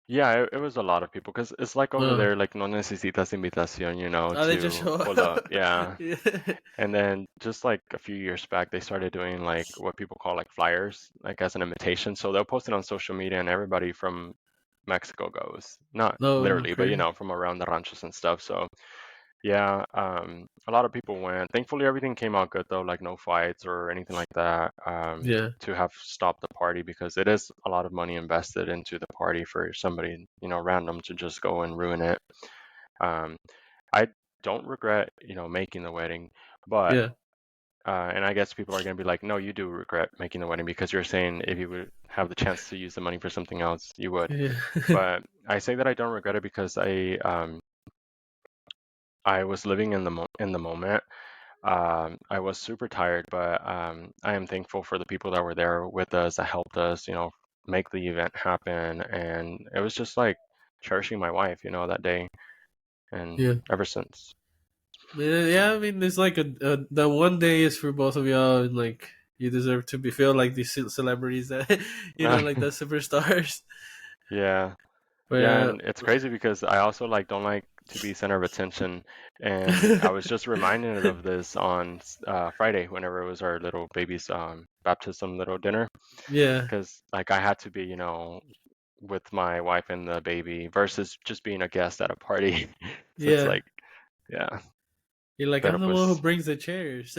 [SPEAKER 2] yeah, it was a lot of people because it's like over
[SPEAKER 1] Uh,
[SPEAKER 2] there, like no necesitas invitación,
[SPEAKER 1] oh, they just
[SPEAKER 2] to
[SPEAKER 1] show
[SPEAKER 2] pull up.
[SPEAKER 1] up.
[SPEAKER 2] Yeah.
[SPEAKER 1] Yeah.
[SPEAKER 2] And then just like a few years back, they started doing like what people call like flyers, like as an invitation. So they'll post it on social media and everybody from Mexico goes. Not
[SPEAKER 1] No,
[SPEAKER 2] literally, but
[SPEAKER 1] crazy.
[SPEAKER 2] from around the ranchos and stuff. So Yeah, a lot of people went. Thankfully, everything came out good though, like no fights or anything like that,
[SPEAKER 1] Yeah,
[SPEAKER 2] to have stopped the party because it is a lot of money invested into the party for somebody, random to just go and ruin it. Um, I don't regret, making the wedding, but
[SPEAKER 1] yeah,
[SPEAKER 2] and I guess people are going to be like, no, you do regret making the wedding because you're saying if you would have the chance to use the money for something else, you would.
[SPEAKER 1] yeah,
[SPEAKER 2] But I say that I don't regret it because I was living in the moment. I was super tired, but I am thankful for the people that were there with us that helped us, make the event happen. And it was just like cherishing my wife, that day, and
[SPEAKER 1] yeah.
[SPEAKER 2] ever since.
[SPEAKER 1] Yeah, I mean, it's like the one day is for both of y'all, and like you deserve to be feel like these celebrities that like the superstars.
[SPEAKER 2] Yeah.
[SPEAKER 1] But
[SPEAKER 2] Yeah,
[SPEAKER 1] yeah,
[SPEAKER 2] and it's crazy because I also like don't like to be center of attention. And I was just reminded of this on Friday whenever it was our little baby's baptism little dinner
[SPEAKER 1] yeah,
[SPEAKER 2] because like I had to be, with my wife and the baby versus just being a guest at a party. So it's
[SPEAKER 1] yeah.
[SPEAKER 2] like, yeah,
[SPEAKER 1] You're like,
[SPEAKER 2] pero
[SPEAKER 1] I'm the one who
[SPEAKER 2] pues,
[SPEAKER 1] brings the chairs.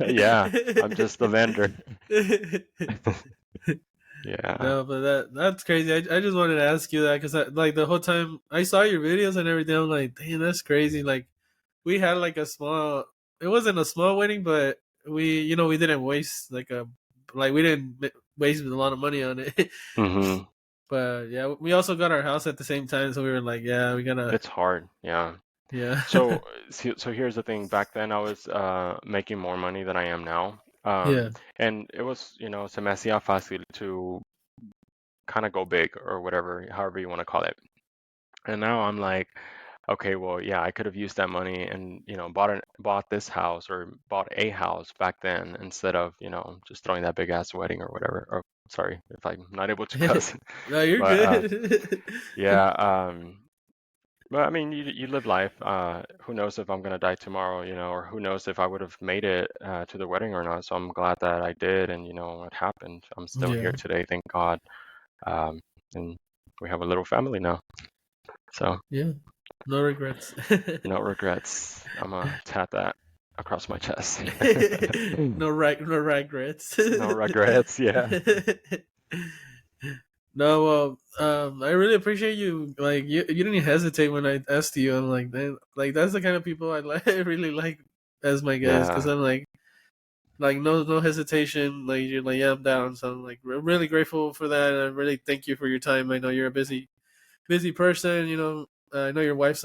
[SPEAKER 2] yeah, I'm just the vendor. Yeah.
[SPEAKER 1] No, but that's crazy. I just wanted to ask you that because like the whole time I saw your videos and everything, I'm like, damn, that's crazy. Like we had like a small, it wasn't a small wedding, but we didn't waste like we didn't waste a lot of money on it.
[SPEAKER 2] Hmm.
[SPEAKER 1] But yeah, we also got our house at the same time, so we were like, yeah, we gotta,
[SPEAKER 2] It's hard. Yeah.
[SPEAKER 1] yeah,
[SPEAKER 2] So here's the thing. Back then, I was making more money than I am now.
[SPEAKER 1] yeah,
[SPEAKER 2] And it was, se me hacía fácil to kind of go big or whatever, however you want to call it. And now I'm like, okay, well, yeah, I could have used that money and, bought this house or bought a house back then instead of, just throwing that big ass wedding or whatever. Or sorry if I'm not able to cuss.
[SPEAKER 1] no, you're
[SPEAKER 2] But
[SPEAKER 1] good.
[SPEAKER 2] yeah, but I mean, you live life. Who knows if I'm gonna die tomorrow, or who knows if I would have made it to the wedding or not. So I'm glad that I did, and it happened. I'm still here
[SPEAKER 1] Yeah,
[SPEAKER 2] today, thank God. Um, and we have a little family now. So
[SPEAKER 1] yeah, no regrets.
[SPEAKER 2] no regrets. I'm gonna tat that across my chest.
[SPEAKER 1] No regrets.
[SPEAKER 2] No regrets. Yeah.
[SPEAKER 1] No, well, I really appreciate you. Like, you didn't hesitate when I asked you. I'm like, man, like that's the kind of people I like. I really like as my guest because
[SPEAKER 2] Yeah.
[SPEAKER 1] I'm like no hesitation. Like you're like, yeah, I'm down. So I'm like really grateful for that. And I really thank you for your time. I know you're a busy person. I know your wife's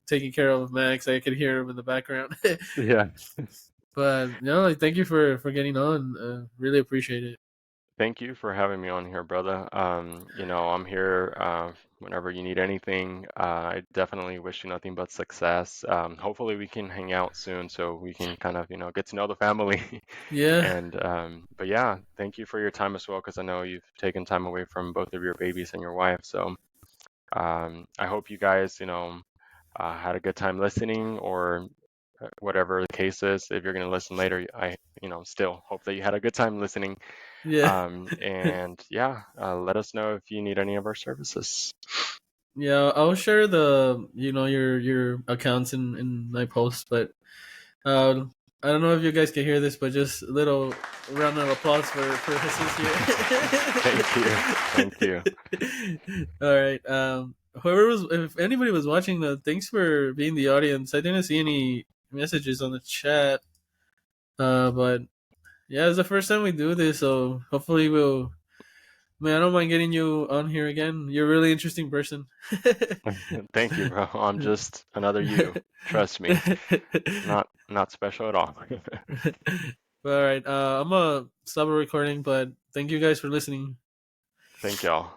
[SPEAKER 1] taking care of Max. I could hear him in the background.
[SPEAKER 2] Yeah.
[SPEAKER 1] But no, like thank you for getting on. Really appreciate it.
[SPEAKER 2] Thank you for having me on here, brother. I'm here whenever you need anything. I definitely wish you nothing but success. Hopefully we can hang out soon so we can kind of, get to know the family.
[SPEAKER 1] Yeah,
[SPEAKER 2] And but yeah, thank you for your time as well, because I know you've taken time away from both of your babies and your wife. So I hope you guys, had a good time listening or whatever the case is. If you're going to listen later, I, still hope that you had a good time listening.
[SPEAKER 1] yeah,
[SPEAKER 2] And yeah, let us know if you need any of our services.
[SPEAKER 1] yeah. I'll share the your accounts in my post, but I don't know if you guys can hear this, but just a little round of applause for
[SPEAKER 2] Thank you. Thank you.
[SPEAKER 1] Jesus here. All right. Whoever was, if anybody was watching, thanks for being the audience. I didn't see any messages on the chat, but yeah, it's the first time we do this, so hopefully we'll. Man, I don't mind getting you on here again. You're a really interesting person.
[SPEAKER 2] Thank you, bro. I'm just another you. Trust me. Not special at all.
[SPEAKER 1] All right, I'm gonna stop the recording, but thank you guys for listening.
[SPEAKER 2] Thank y'all.